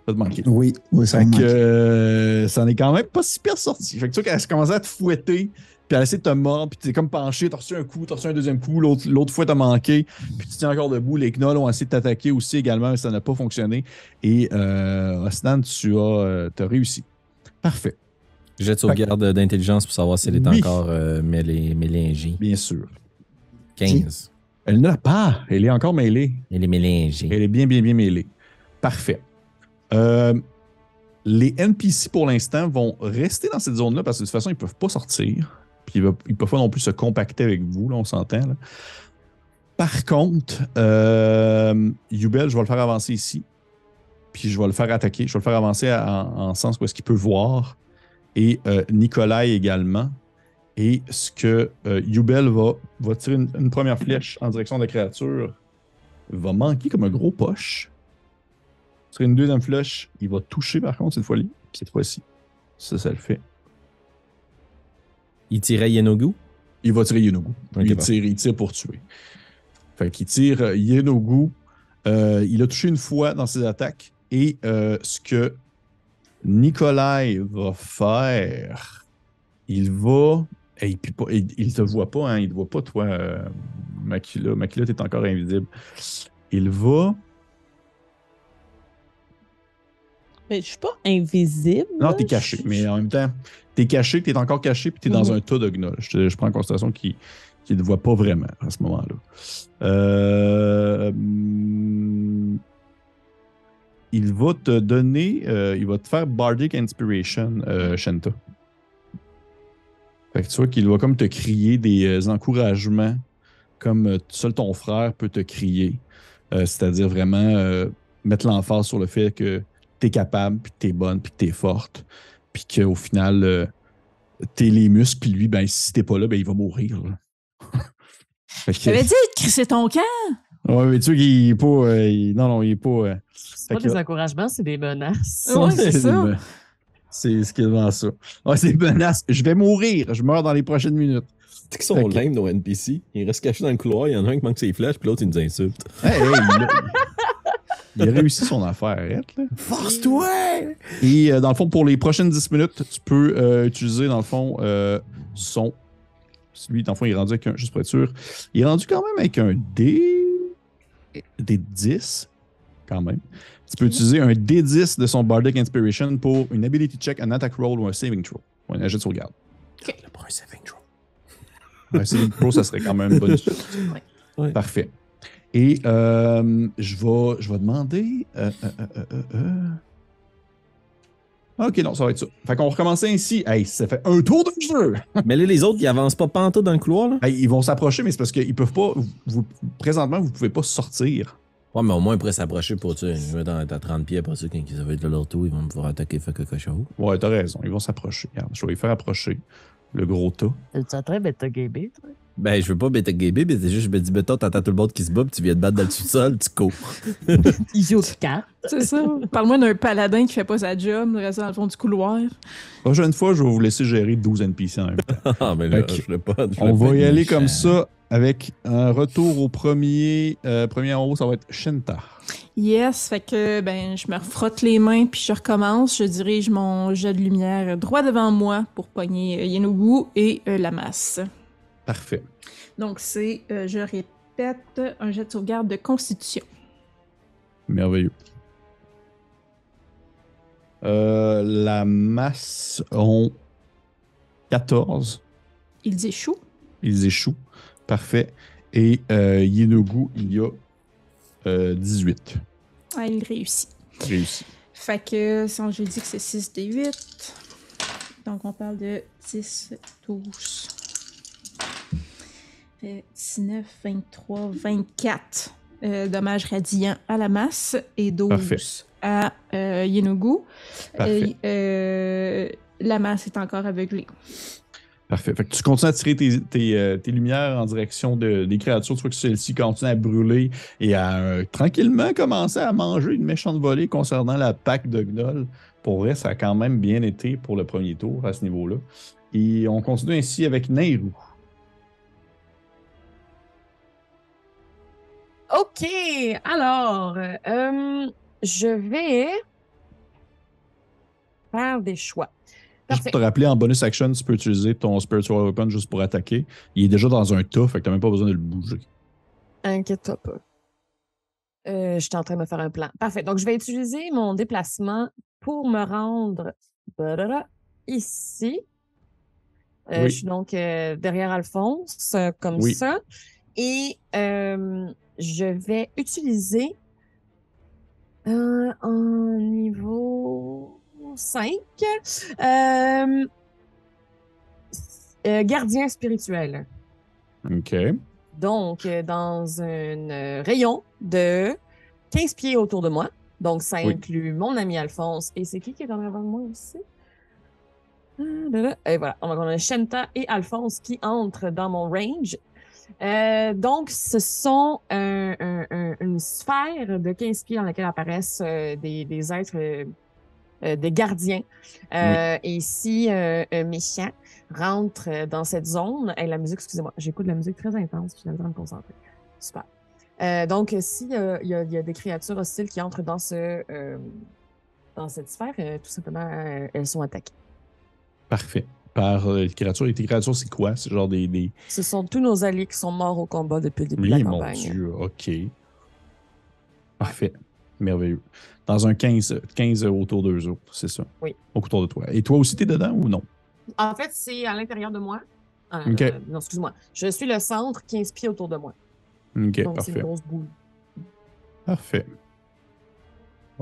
va te manquer. Oui, ça va Fait me manquer. que ça n'est quand même pas si pire sorti. Fait que tu vois qu'elle commençait à te fouetter, puis elle essaie de te mordre, puis tu es comme penché, t'as reçu un coup, t'as reçu un deuxième coup, l'autre fois t'as manqué, puis tu tiens encore debout. Les gnolls ont essayé de t'attaquer aussi également, mais ça n'a pas fonctionné. Et Osnan, t'as réussi. Parfait. Jet de sauvegarde d'intelligence pour savoir si elle est Oui. encore mélangée. Bien sûr. 15. Elle ne l'a pas. Elle est encore mêlée. Elle est mélangée. Elle est bien mêlée. Parfait. Les NPC, pour l'instant, vont rester dans cette zone-là parce que de toute façon, ils ne peuvent pas sortir. Puis ils ne peuvent pas non plus se compacter avec vous, là, on s'entend. Là. Par contre, Yubel, je vais le faire avancer ici. Puis je vais le faire attaquer. Je vais le faire avancer en sens où est-ce qu'il peut voir. Et Nikolai également. Et ce que Yubel va tirer une première flèche en direction de la créature, va manquer comme un gros poche. Sur une deuxième flèche, il va toucher par contre cette fois-ci. Cette fois-ci. Ça le fait. Il tirait Yenogu? Il va tirer Yenogu. Okay, il tire pour tuer. Fait qu'il tire Yenogu. Il a touché une fois dans ses attaques. Et ce que Nikolai va faire, il va. Il te voit pas, hein? Il te voit pas, toi, Makila. Makila, t'es encore invisible. Il va. Mais je suis pas invisible. Non, là. t'es caché. Mais en même temps, t'es caché, t'es encore caché, puis t'es dans un tas de gnolls. Je prends en considération qu'il ne te voit pas vraiment à ce moment-là. Il va te donner. Il va te faire Bardic Inspiration, Shenta. Fait que tu vois qu'il va comme te crier des encouragements comme seul ton frère peut te crier. C'est-à-dire vraiment mettre l'emphase sur le fait que t'es capable, puis que t'es bonne, puis que t'es forte, puis qu'au final, t'es les muscles, puis lui, ben si t'es pas là, ben il va mourir. J'avais dit de crisser ton camp! Ouais, mais tu vois qu'il est pas... non, il est pas... C'est pas des encouragements, c'est des menaces. Ouais, c'est ça. C'est ce qu'il y a ça. Ouais, c'est menace. Je vais mourir. Je meurs dans les prochaines minutes. Tu sais qu'ils sont lame, nos NPC. Ils restent cachés dans le couloir. Il y en a un qui manque ses flèches, puis l'autre, il nous insulte. Hey, il a réussi son affaire. Arrête, là. Force-toi! Et dans le fond, pour les prochaines 10 minutes, tu peux utiliser, dans le fond, Lui, dans le fond, il est rendu avec un... Juste pour être sûr. Il est rendu quand même avec un D... Des 10. quand même. Tu peux utiliser un D10 de son Bardic Inspiration pour une ability check, un attack roll ou un saving throw. Ou un jet de sauvegarde. OK. Pour un saving throw. Un saving throw, ça serait quand même bonus. Ouais. Parfait. Et je vais demander... OK, non, ça va être ça. Fait qu'on recommence ainsi. Hey, ça fait un tour de jeu! Mais là, les autres, ils avancent pas pantoute dans le couloir, là? Hey, ils vont s'approcher, mais c'est parce qu'ils peuvent pas... présentement, vous pouvez pas sortir. Ouais, mais au moins, ils pourraient s'approcher pour, tu sais, je vais à 30 pieds, après ça, quand ça va être de leur tour, ils vont pouvoir attaquer quelque chose. Ouais, t'as raison, ils vont s'approcher. Regarde, je vais les faire approcher. Le gros tas. Es-tu en train de bêta-gamer, toi? Ben, je veux pas bêta-gamer, mais c'est juste, je me dis, mettons, t'entends tout le monde qui se bat, puis tu viens te battre dans le sous-sol, tu cours. Il joue de cartes. C'est ça. Parle-moi d'un paladin qui fait pas sa job, reste dans le fond du couloir. Prochaine fois, je vais vous laisser gérer 12 NPC en même temps. Ah, mais là, Ok. je l'ai pas. On va y aller comme ça avec un retour au premier. Premier en haut, ça va être Shenta. Yes, fait que ben je me frotte les mains puis je recommence. Je dirige mon jet de lumière droit devant moi pour pogner Yenogu et la masse. Parfait. Donc c'est, je répète, un jet de sauvegarde de constitution. Merveilleux. La masse ont 14. Ils échouent. Ils échouent. Parfait. Et Yenogu, il y a 18. Ah, il réussit. Réussi. Fait que si je dis que c'est 6 des 8. Donc on parle de 10, 12. 19, 23, 24 dommages radiants à la masse et 12 Parfait. à Yenogu. Parfait. Et la masse est encore aveuglée. Parfait. Fait que tu continues à tirer tes lumières en direction des créatures. Tu vois que celles-ci continuent à brûler et à tranquillement commencer à manger une méchante volée concernant la PAC de Gnoll. Pour vrai, ça a quand même bien été pour le premier tour à ce niveau-là. Et on continue ainsi avec Nehru. OK, alors, je vais faire des choix. Juste Parfait. pour te rappeler, en bonus action, tu peux utiliser ton Spiritual Weapon juste pour attaquer. Il est déjà dans un tas, fait que t'as même pas besoin de le bouger. Inquiète-toi pas. J'étais en train de me faire un plan. Parfait. Donc, je vais utiliser mon déplacement pour me rendre ici. Oui. Je suis donc derrière Alphonse, comme Oui. ça. Et je vais utiliser en niveau 5 gardien spirituel. OK. Donc, dans un rayon de 15 pieds autour de moi. Donc, ça Oui. inclut mon ami Alphonse. Et c'est qui est en avant de moi aussi? Et voilà. Donc, on a Shenta et Alphonse qui entrent dans mon range. Donc, ce sont une sphère de 15 pieds dans laquelle apparaissent des êtres, des gardiens. Et si un méchant rentre dans cette zone, et la musique, excusez-moi, j'écoute de la musique très intense, puis j'ai besoin de me concentrer. Super. Donc, s'il y a des créatures hostiles qui entrent dans cette sphère, tout simplement, elles sont attaquées. Parfait. Par les créatures. Et tes créatures, c'est quoi? C'est genre des... Ce sont tous nos alliés qui sont morts au combat depuis le début de la Oui, mon campagne. Dieu. OK. Parfait. Merveilleux. Dans un 15 autour d'eux autres, c'est ça? Oui. Autour de toi. Et toi aussi, t'es dedans ou non? En fait, c'est à l'intérieur de moi. OK. Non, excuse-moi. Je suis le centre, 15 pieds autour de moi. OK, Donc, c'est parfait. une grosse boule. Parfait.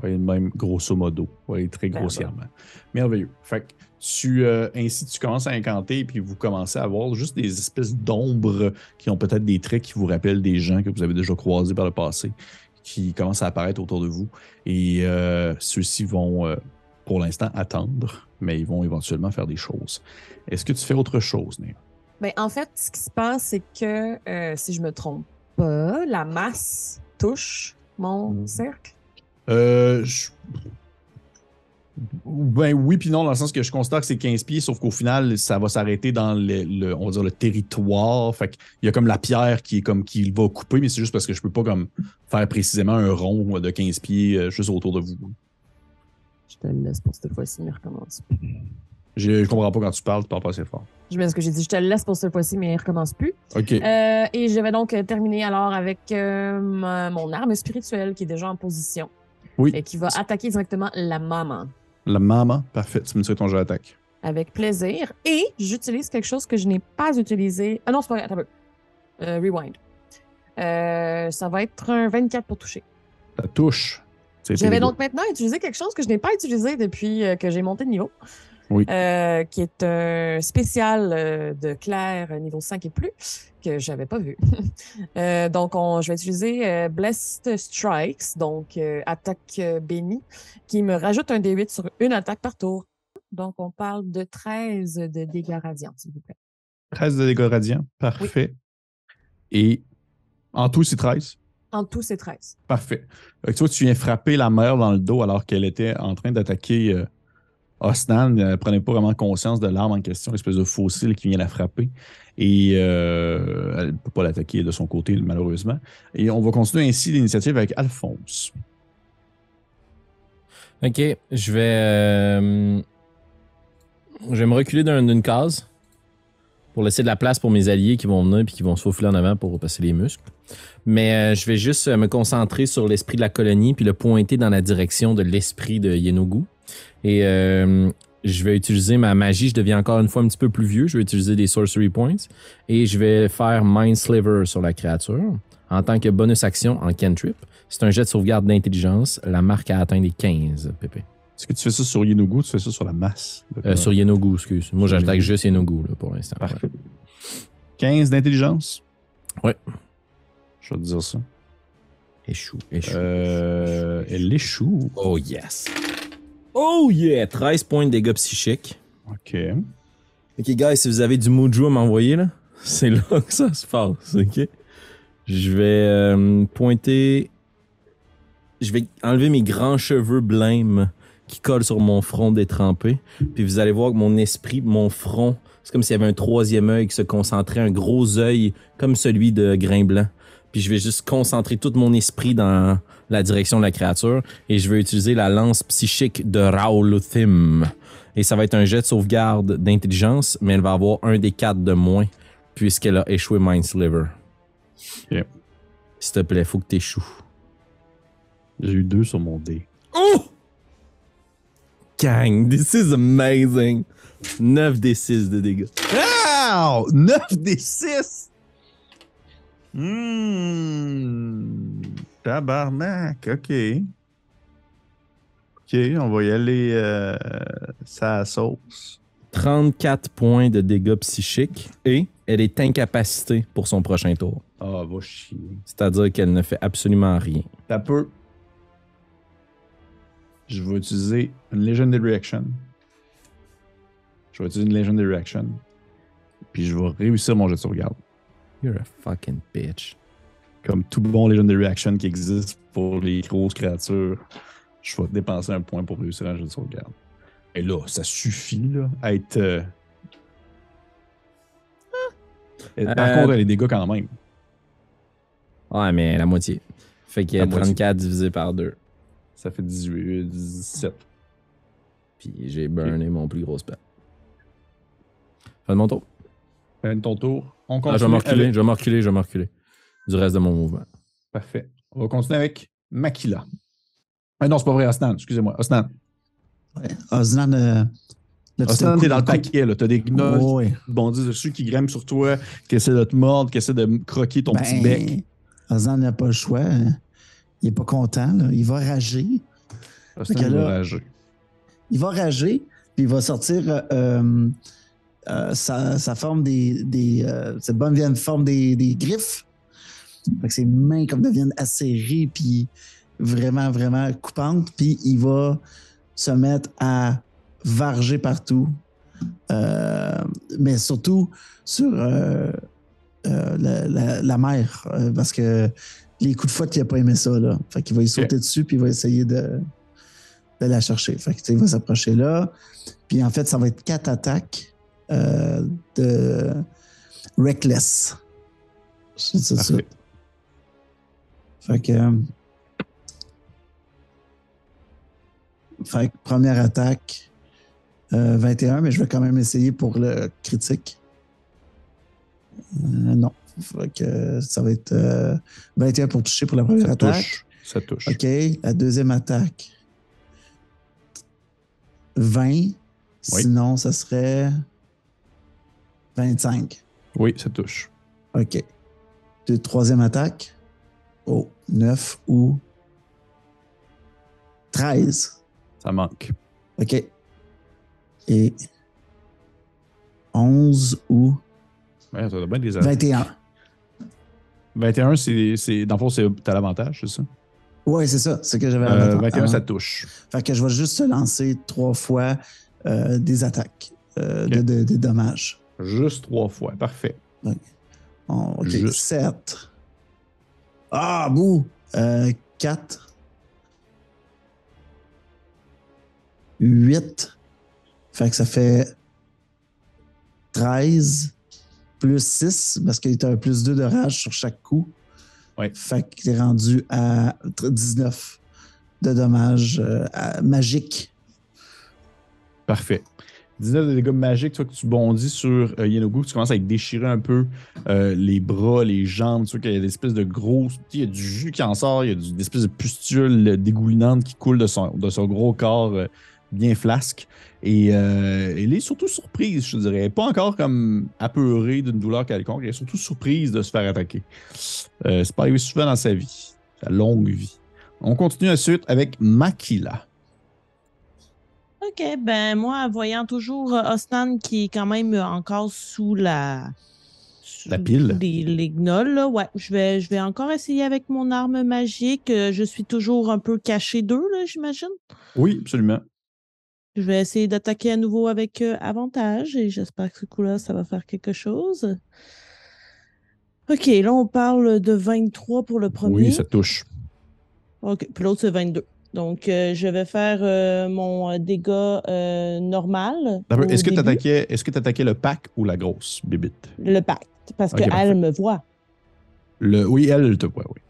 Oui, même grosso modo. Oui, très grossièrement. Merveilleux. Fait que ainsi, tu commences à incanter et puis vous commencez à avoir juste des espèces d'ombres qui ont peut-être des traits qui vous rappellent des gens que vous avez déjà croisés par le passé, qui commencent à apparaître autour de vous. Et ceux-ci vont, pour l'instant, attendre, mais ils vont éventuellement faire des choses. Est-ce que tu fais autre chose, Néa? Ben, en fait, ce qui se passe, c'est que, si je me trompe pas, la masse touche mon cercle. Ben oui, puis non, dans le sens que je constate que c'est 15 pieds, sauf qu'au final, ça va s'arrêter dans on va dire le territoire. Fait qu'il y a comme la pierre qui va couper, mais c'est juste parce que je peux pas comme faire précisément un rond de 15 pieds juste autour de vous. Je te le laisse pour cette fois-ci, mais recommence plus. Je comprends pas quand tu parles pas assez fort. Je me ce que j'ai dit, je te le laisse pour cette fois-ci, mais il recommence plus. OK. Et je vais donc terminer alors avec mon arme spirituelle qui est déjà en position. Oui. Et qui va attaquer directement la maman. La maman, parfait. Tu me dis ton jeu d'attaque. Avec plaisir. Et j'utilise quelque chose que je n'ai pas utilisé. Ah non, c'est pas vrai. Attends un peu. Rewind. Ça va être un 24 pour toucher. Ça touche. J'avais donc maintenant utilisé quelque chose que je n'ai pas utilisé depuis que j'ai monté de niveau. Oui. Qui est un spécial de Claire niveau 5 et plus, que j'avais pas vu. Donc, je vais utiliser Blessed Strikes, donc attaque bénie, qui me rajoute un D8 sur une attaque par tour. Donc, on parle de 13 de dégâts radiants, s'il vous plaît. 13 de dégâts radiants, parfait. Oui. Et en tout, c'est 13? En tout, c'est 13. Parfait. Tu vois, tu viens frapper la mère dans le dos alors qu'elle était en train d'attaquer Osnan. Elle ne prenait pas vraiment conscience de l'arme en question, l'espèce de fossile qui vient la frapper. Et elle ne peut pas l'attaquer de son côté, malheureusement. Et on va continuer ainsi l'initiative avec Alphonse. OK, je vais me reculer d'une case pour laisser de la place pour mes alliés qui vont venir et qui vont se faufiler en avant pour passer les muscles. Mais je vais juste me concentrer sur l'esprit de la colonie puis le pointer dans la direction de l'esprit de Yenogu. Et je vais utiliser ma magie. Je deviens encore une fois un petit peu plus vieux. Je vais utiliser des Sorcery Points. Et je vais faire Mind Sliver sur la créature en tant que bonus action en cantrip. C'est un jet de sauvegarde d'intelligence. La marque a atteint les 15, Pépé. Est-ce que tu fais ça sur Yenogu ou tu fais ça sur la masse? Sur Yenogu, excuse. Moi, j'attaque juste Yenogu là, pour l'instant. Parfait. 15 d'intelligence? Ouais. Je vais te dire ça. Échoue. Elle échoue. Oh yes. Oh yeah! 13 points de dégâts psychiques. OK. OK, guys, si vous avez du mojo à m'envoyer, là, c'est là que ça se passe, OK? Je vais pointer... Je vais enlever mes grands cheveux blêmes qui collent sur mon front détrempé. Puis vous allez voir que mon esprit, mon front, c'est comme s'il y avait un troisième œil qui se concentrait, un gros œil comme celui de Grain Blanc. Puis je vais juste concentrer tout mon esprit dans la direction de la créature et je vais utiliser la lance psychique de Raoluthim. Et ça va être un jet de sauvegarde d'intelligence, mais elle va avoir un des 4 de moins puisqu'elle a échoué Mind Sliver. OK. S'il te plaît, faut que t'échoues. J'ai eu 2 sur mon dé. Oh! Gang, this is amazing. 9 des 6 de dégâts. Wow! 9 des 6! Tabarnak, OK. OK, on va y aller ça sauce. 34 points de dégâts psychiques et elle est incapacitée pour son prochain tour. Ah, va chier. C'est-à-dire qu'elle ne fait absolument rien. T'as peu. Je vais utiliser une Legendary Action. Puis je vais réussir mon jet de sauvegarde. You're a fucking bitch. Comme tout bon Legendary Action qui existe pour les grosses créatures, je vais dépenser un point pour réussir un jet de sauvegarde. Et là, ça suffit là, à être... Par contre, elle a des dégâts quand même. Ouais, mais la moitié. Fait qu'il y a 34 divisé par 2. Ça fait 18, 17. Puis j'ai burné mon plus gros spell. Fin de mon tour. Fin de ton tour. On continue. Je vais me reculer du reste de mon mouvement. Parfait. On va continuer avec Makila. Ah non, c'est pas vrai, Osnan. Excusez-moi. Osnan. Ouais. Osnan, Osnan, t'es dans le paquet. T'as des gnolls qui bondissent dessus, qui grimpent sur toi, qui essaient de te mordre, qui essaient de croquer ton petit bec. Osnan n'a pas le choix. Il est pas content. Là. Il va rager. Osnan va rager. Il va rager, puis il va sortir sa forme cette bonne vieille forme des griffes. Fait que ses mains comme deviennent acérées, puis vraiment, vraiment coupantes. Puis il va se mettre à varger partout. Mais surtout sur la mer. Parce que les coups de fouette, il n'a pas aimé ça. Là. Fait qu'il va y sauter dessus, puis il va essayer de la chercher. Fait que, il va s'approcher là. Puis en fait, ça va être 4 attaques de Reckless. C'est ça. Fait que première attaque 21, mais je vais quand même essayer pour le critique. Non. Fait que ça va être 21 pour toucher pour la première attaque. Ça touche. OK, la deuxième attaque. 20. Oui. Sinon, ça serait 25. Oui, ça touche. OK. Troisième attaque. Oh, 9 ou 13. Ça manque. OK. Et 11 ou Ouais, ça doit bien des 21. 21, dans le fond, t'as l'avantage, c'est ça? Oui, c'est ça. C'est que j'avais 21, ça touche. Fait que je vais juste te lancer 3 fois des attaques Okay. de dommages. Juste 3 fois. Parfait. OK. Juste. 7. Ah, bouh! 4. 8. Fait que ça fait 13 plus 6 parce qu'il y a un plus 2 de rage sur chaque coup. Ouais. Fait que t'es rendu à 19 de dommages magiques. Parfait. 19 de dégâts magiques, tu vois que tu bondis sur Yenogu, tu commences à déchirer un peu les bras, les jambes, tu vois qu'il y a des espèces de gros... Il y a du jus qui en sort, il y a des espèces de pustules dégoulinantes qui coulent de son gros corps bien flasque. Et elle est surtout surprise, je te dirais. Pas encore comme apeurée d'une douleur quelconque, elle est surtout surprise de se faire attaquer. C'est pas arrivé souvent dans sa vie, sa longue vie. On continue ensuite avec Makila. OK, ben moi, voyant toujours Osnan qui est quand même encore sous la pile. Sous les gnolls, là, ouais, je vais encore essayer avec mon arme magique. Je suis toujours un peu caché d'eux, là, j'imagine. Oui, absolument. Je vais essayer d'attaquer à nouveau avec avantage et j'espère que ce coup-là, ça va faire quelque chose. OK, là, on parle de 23 pour le premier. Oui, ça touche. OK, puis l'autre, c'est 22. Donc, je vais faire mon dégât normal. Est-ce que tu attaquais le pack ou la grosse bébite? Le pacte, parce Okay, qu'elle me voit. Oui, elle te voit, oui.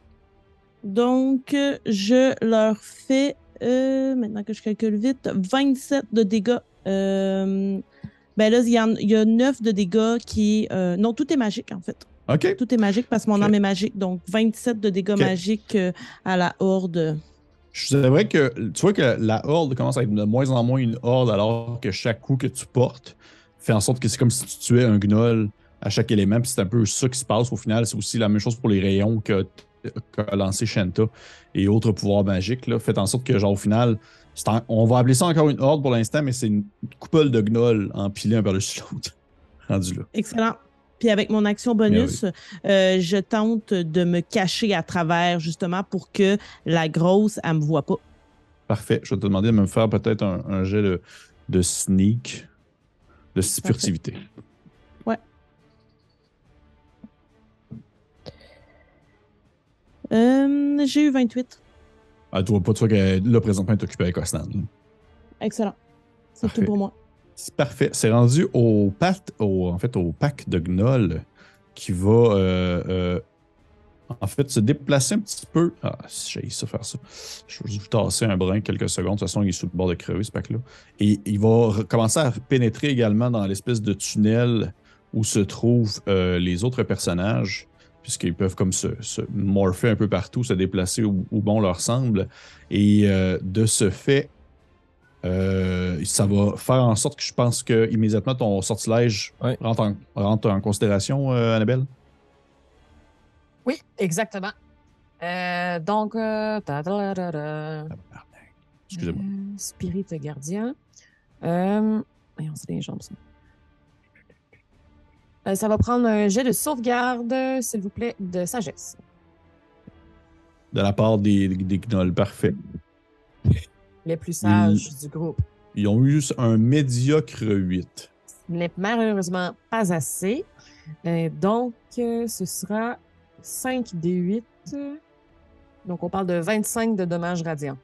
Donc, je leur fais, maintenant que je calcule vite, 27 de dégâts. Ben là, il y a 9 de dégâts qui... non, tout est magique, en fait. OK. Tout est magique parce que mon arme est magique. Donc, 27 de dégâts magiques à la horde. C'est vrai que tu vois que la horde commence à être de moins en moins une horde alors que chaque coup que tu portes fait en sorte que c'est comme si tu tuais un gnoll à chaque élément. Puis c'est un peu ça qui se passe au final. C'est aussi la même chose pour les rayons qu'a lancé Shanta et autres pouvoirs magiques. Là. Fait en sorte que, genre, au final, on va appeler ça encore une horde pour l'instant, mais c'est une coupole de gnolls empilés un par-dessus l'autre. Rendu là. Excellent. Puis avec mon action bonus, je tente de me cacher à travers, justement, pour que la grosse, elle me voit pas. Parfait. Je vais te demander de me faire peut-être un jet de sneak, de furtivité. Ouais. J'ai eu 28. Ah, tu vois pas, tu vois que là, présentement, elle est occupée avec Osnan. Excellent. C'est tout pour moi. C'est parfait. C'est rendu au pack de Gnoll qui va en fait se déplacer un petit peu. Ah, j'ai ça faire ça. Je vais vous tasser un brin quelques secondes. De toute façon, il est sous le bord de crever, ce pack-là. Et il va commencer à pénétrer également dans l'espèce de tunnel où se trouvent les autres personnages, puisqu'ils peuvent comme se morpher un peu partout, se déplacer où bon leur semble. Et de ce fait, ça va faire en sorte que je pense que immédiatement ton sortilège rentre en considération, Annabelle? Oui, exactement. Donc, excusez-moi. Spirit gardien. Voyons, c'est des jambes, ça. Ça va prendre un jet de sauvegarde, s'il vous plaît, de sagesse. De la part des gnolls, parfait. Les plus sages du groupe. Ils ont eu un médiocre 8. Ce n'est malheureusement pas assez. Donc, ce sera 5d8. Donc, on parle de 25 de dommages radiants.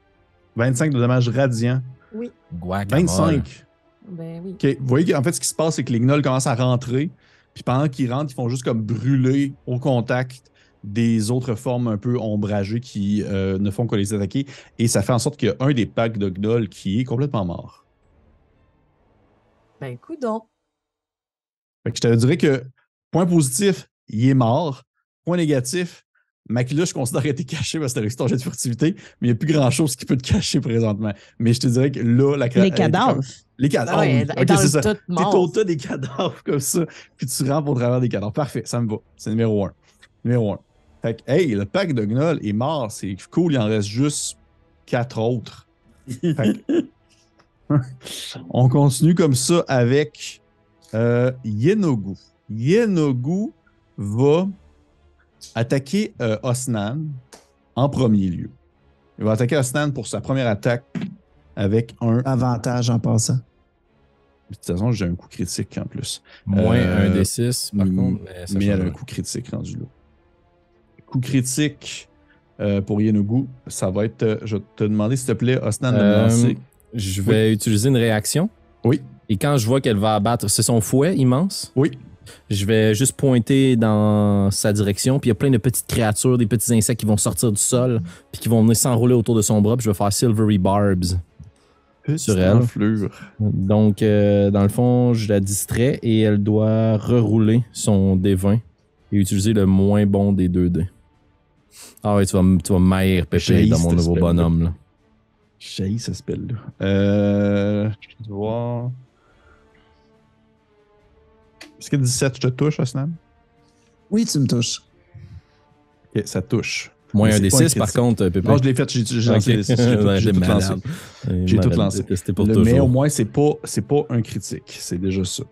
25 de dommages radiants? Oui. Guacamole. 25? Ben oui. Okay. Vous voyez qu'en fait, ce qui se passe, c'est que les gnolls commencent à rentrer. Puis pendant qu'ils rentrent, ils font juste comme brûler au contact des autres formes un peu ombragées qui ne font que les attaquer. Et ça fait en sorte qu'il y a un des packs de gnolls qui est complètement mort. Ben, coudonc. Fait que je te dirais que, point positif, il est mort. Point négatif, Makila, je considère qu'elle était cachée parce que t'as réussi ton jet de furtivité, mais il n'y a plus grand-chose qui peut te cacher présentement. Mais je te dirais que là, Les cadavres. Les cadavres. Ah ouais, oui. elle est Ok, dans c'est le ça. tas de T'es morts. au tas des cadavres comme ça, puis tu rampes au travers des cadavres. Parfait, ça me va. C'est numéro 1. Numéro 1. Fait que, hey, le pack de gnolls est mort. C'est cool, il en reste juste 4 autres. Fait que, on continue comme ça avec Yenogu. Yenogu va attaquer Osnan en premier lieu. Il va attaquer Osnan pour sa première attaque avec un... Avantage en passant. De toute façon, j'ai un coup critique en plus. Moins un des 6, par contre. Mais elle a un coup critique rendu là. Coup critique pour Yenogu, ça va être... je vais te demander, s'il te plaît, Osnan, de me lancer. Je vais utiliser une réaction. Oui. Et quand je vois qu'elle va abattre, c'est son fouet immense. Oui. Je vais juste pointer dans sa direction, puis il y a plein de petites créatures, des petits insectes qui vont sortir du sol, puis qui vont venir s'enrouler autour de son bras, puis je vais faire Silvery Barbs sur elle. Enflure. Donc, dans le fond, je la distrais et elle doit rerouler son D20 et utiliser le moins bon des 2 dés. Ah ouais, tu vas maïr pépé dans mon nouveau bonhomme. Là. J'ai ce spell-là. Je vais voir... Est-ce que 17, je te touche, Osnan? Oui, tu me touches. Ok, ça touche. Moins Mais un c'est des pas 6, critique. par contre, Pépé. Non, je l'ai fait, j'ai lancé les 6. J'ai tout lancé. J'ai tout lancé. Mais au moins, c'est pas un critique. C'est déjà ça.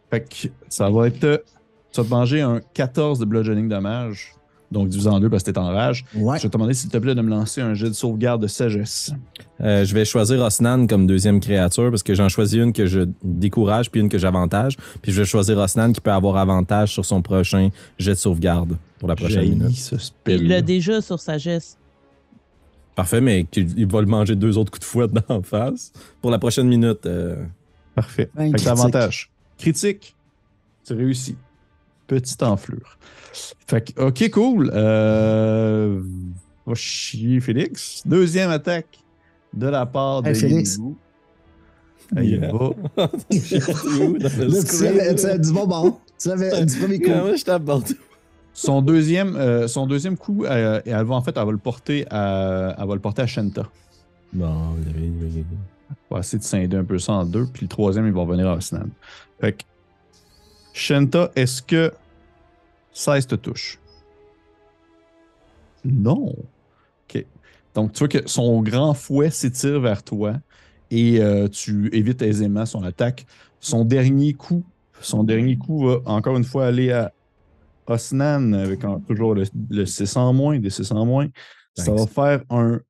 Fait que ça va être... Tu vas te manger un 14 de bludgeoning damage. Donc, divisé en 2 parce que t'es en rage. Ouais. Je vais te demander, s'il te plaît, de me lancer un jet de sauvegarde de sagesse. Je vais choisir Osnan comme deuxième créature parce que j'en choisis une que je décourage puis une que j'avantage. Puis je vais choisir Osnan qui peut avoir avantage sur son prochain jet de sauvegarde pour la prochaine minute. Ce spell. Il l'a déjà sur sagesse. Parfait, mais il va le manger 2 autres coups de fouette d'en face. Pour la prochaine minute. Parfait. Un Fait que critique. t'as avantage. Critique, tu réussis. Petite enflure. Fait que, ok, cool. Va chier Félix. Deuxième attaque de la part de Hey, Félix. Yenogu. Il Yeah. va. Là, tu avais du bonbon. Tu avais du premier coup. Comment je t'aborde? Son deuxième coup, elle va le porter à Shenta. Bon, Il va essayer de scinder un peu ça en 2, puis le troisième, il va revenir à Osnan. Fait que, Shenta, est-ce que 16 te touche? Non. OK. Donc, tu vois que son grand fouet s'étire vers toi et tu évites aisément son attaque. Son dernier coup va encore une fois aller à Osnan avec toujours le 6 en moins, des 6 en moins. Ça va faire un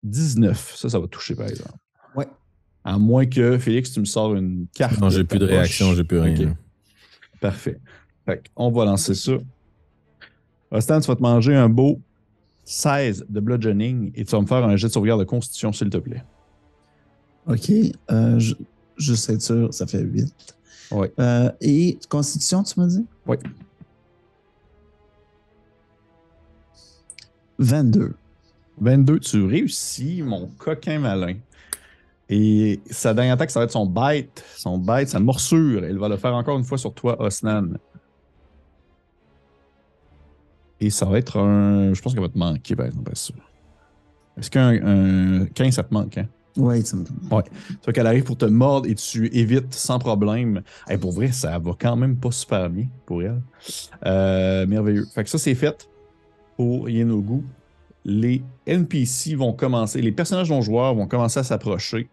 19. Ça va toucher, par exemple. Ouais. À moins que, Félix, tu me sors une carte. Non, j'ai plus de ta poche. réaction, j'ai plus rien. OK. Parfait. Fait on va lancer ça. Ostan, tu vas te manger un beau 16 de bludgeoning et tu vas me faire un jet de sauvegarde de constitution, s'il te plaît. OK. Juste être sûr, ça fait 8. Ouais. Et constitution, tu m'as dit? Oui. 22. 22, tu réussis, mon coquin malin. Et sa dernière attaque, ça va être son bite, sa morsure. Elle va le faire encore une fois sur toi, Osnan. Et ça va être un... Je pense qu'elle va te manquer, par exemple, ça. Est-ce qu'un 15, ça te manque, hein? Oui, ça me Ouais. Tu vois qu'elle arrive pour te mordre et tu évites sans problème. Hey, pour vrai, ça va quand même pas super bien pour elle. Merveilleux. Fait que ça, c'est fait pour Yenogu. Les NPC vont commencer, les personnages non joueurs vont commencer à s'approcher.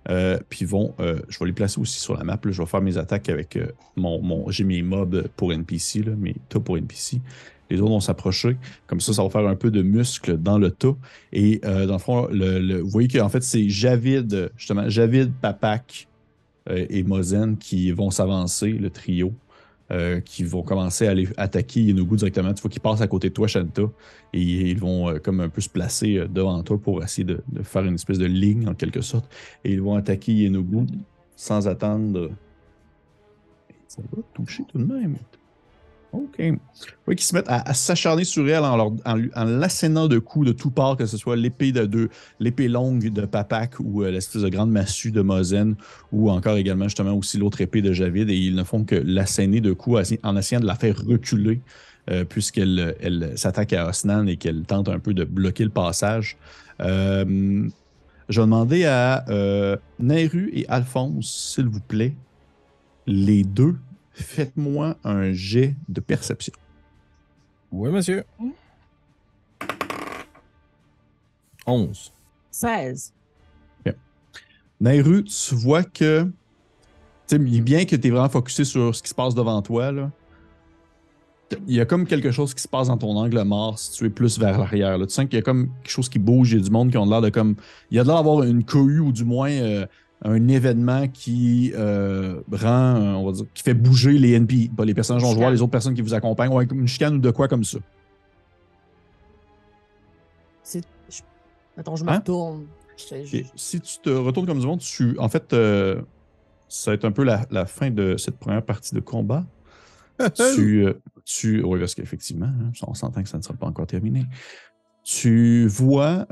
Puis je vais les placer aussi sur la map. Là. Je vais faire mes attaques avec j'ai mes mobs pour NPC, là, mes tas pour NPC. Les autres vont s'approcher. Comme ça va faire un peu de muscle dans le tas. Et dans le fond, vous voyez qu'en fait, c'est Javid, Papak et Mozen qui vont s'avancer, le trio, qui vont commencer à aller attaquer Yenogu directement. Tu vois qu'ils passent à côté de toi, Shanta, et ils vont comme un peu se placer devant toi pour essayer de faire une espèce de ligne, en quelque sorte. Et ils vont attaquer Yenogu sans attendre. Ça va toucher tout de même. OK. Vous voyez qu'ils se mettent à s'acharner sur elle en l'assénant de coups de tout part, que ce soit l'épée l'épée longue de Papak ou l'espèce de grande massue de Mozen ou encore également justement aussi l'autre épée de Javid, et ils ne font que l'asséner de coups en essayant de la faire reculer puisqu'elle s'attaque à Osnan et qu'elle tente un peu de bloquer le passage. Je vais demander à Nairu et Alphonse, s'il vous plaît, les deux, faites-moi un jet de perception. Oui, monsieur. 11. 16. Okay. Nairu, tu vois que, bien que tu es vraiment focusé sur ce qui se passe devant toi, là, il y a comme quelque chose qui se passe dans ton angle mort si tu es plus vers l'arrière. Là. Tu sens qu'il y a comme quelque chose qui bouge, il y a du monde qui ont l'air de comme. Il y a l'air d'avoir une cohue ou du moins un événement qui rend, on va dire, qui fait bouger les NP, pas les personnages non joueurs, les autres personnes qui vous accompagnent, ouais, comme une chicane ou de quoi comme ça. Attends, je me retourne. Si tu te retournes comme du monde, en fait, ça va être un peu la fin de cette première partie de combat. Oui, parce qu'effectivement, on s'entend que ça ne sera pas encore terminé. Tu vois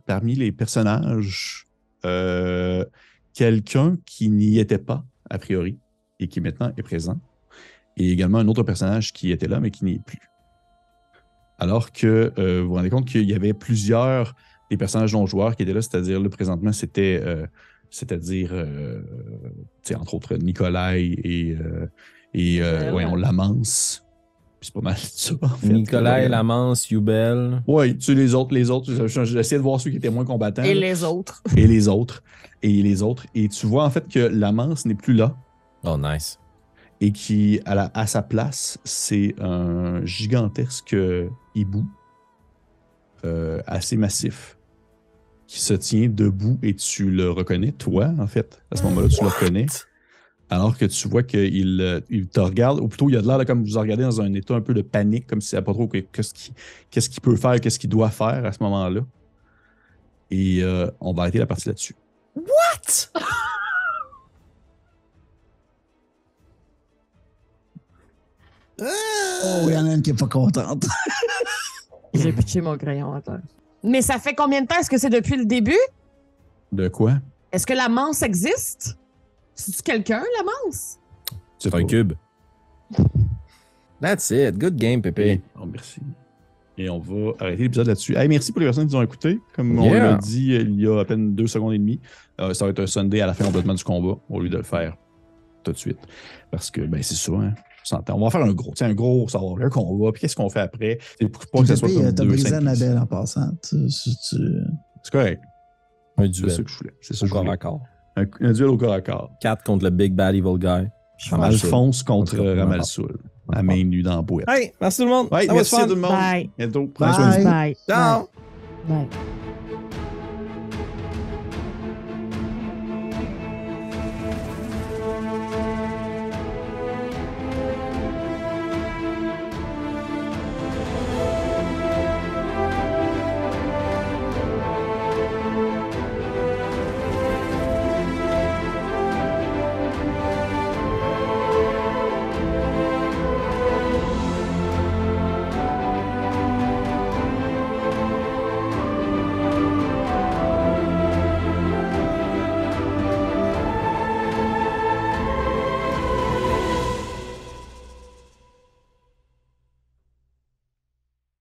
parmi les personnages quelqu'un qui n'y était pas, a priori, et qui maintenant est présent. Et également un autre personnage qui était là, mais qui n'y est plus. Alors que vous vous rendez compte qu'il y avait plusieurs des personnages non-joueurs qui étaient là, c'est-à-dire là, présentement, c'était entre autres Nikolai et voyons, Lamance. C'est pas mal ça, en fait. Nikolai, Lamance, Yubel. Oui, tu sais, les autres. J'essayais de voir ceux qui étaient moins combattants. Et les autres. Et tu vois, en fait, que Lamance n'est plus là. Oh, nice. Et qui, à sa place, c'est un gigantesque hibou assez massif qui se tient debout et tu le reconnais, toi, en fait. À ce moment-là, tu le reconnais. Alors que tu vois qu'il te regarde, ou plutôt il a l'air de comme vous regardez dans un état un peu de panique, comme s'il ne savait pas trop qu'est-ce qu'il peut faire, qu'est-ce qu'il doit faire à ce moment-là. Et on va arrêter la partie là-dessus. What? Oh, il y en a une qui n'est pas contente. J'ai pitché mon crayon à terre. Mais ça fait combien de temps? Est-ce que c'est depuis le début? De quoi? Est-ce que la manse existe? C'est-tu quelqu'un, la manse? C'est un cube. That's it. Good game, Pépé. Oh, merci. Et on va arrêter l'épisode là-dessus. Hey, merci pour les personnes qui nous ont écoutés. Comme on l'a dit il y a à peine 2 secondes et demie, ça va être un Sunday à la fin complètement du combat, au lieu de le faire tout de suite. Parce que, ben, c'est ça, hein. On va faire un gros savoir un combat, puis qu'est-ce qu'on fait après? C'est pas que ça soit comme t'as brisé Annabelle en passant. C'est correct. Un duel. C'est ça que je voulais. C'est ça au corps à corps. Un duel au corps à corps. 4 contre le Big Bad Evil Guy. Alphonse contre Ramalsoul. À main nue dans la boîte. Hey, merci tout le monde. Ouais, merci tout le monde. Bye. Bientôt. Prenez soin de vous. Bye. Ciao. Bye.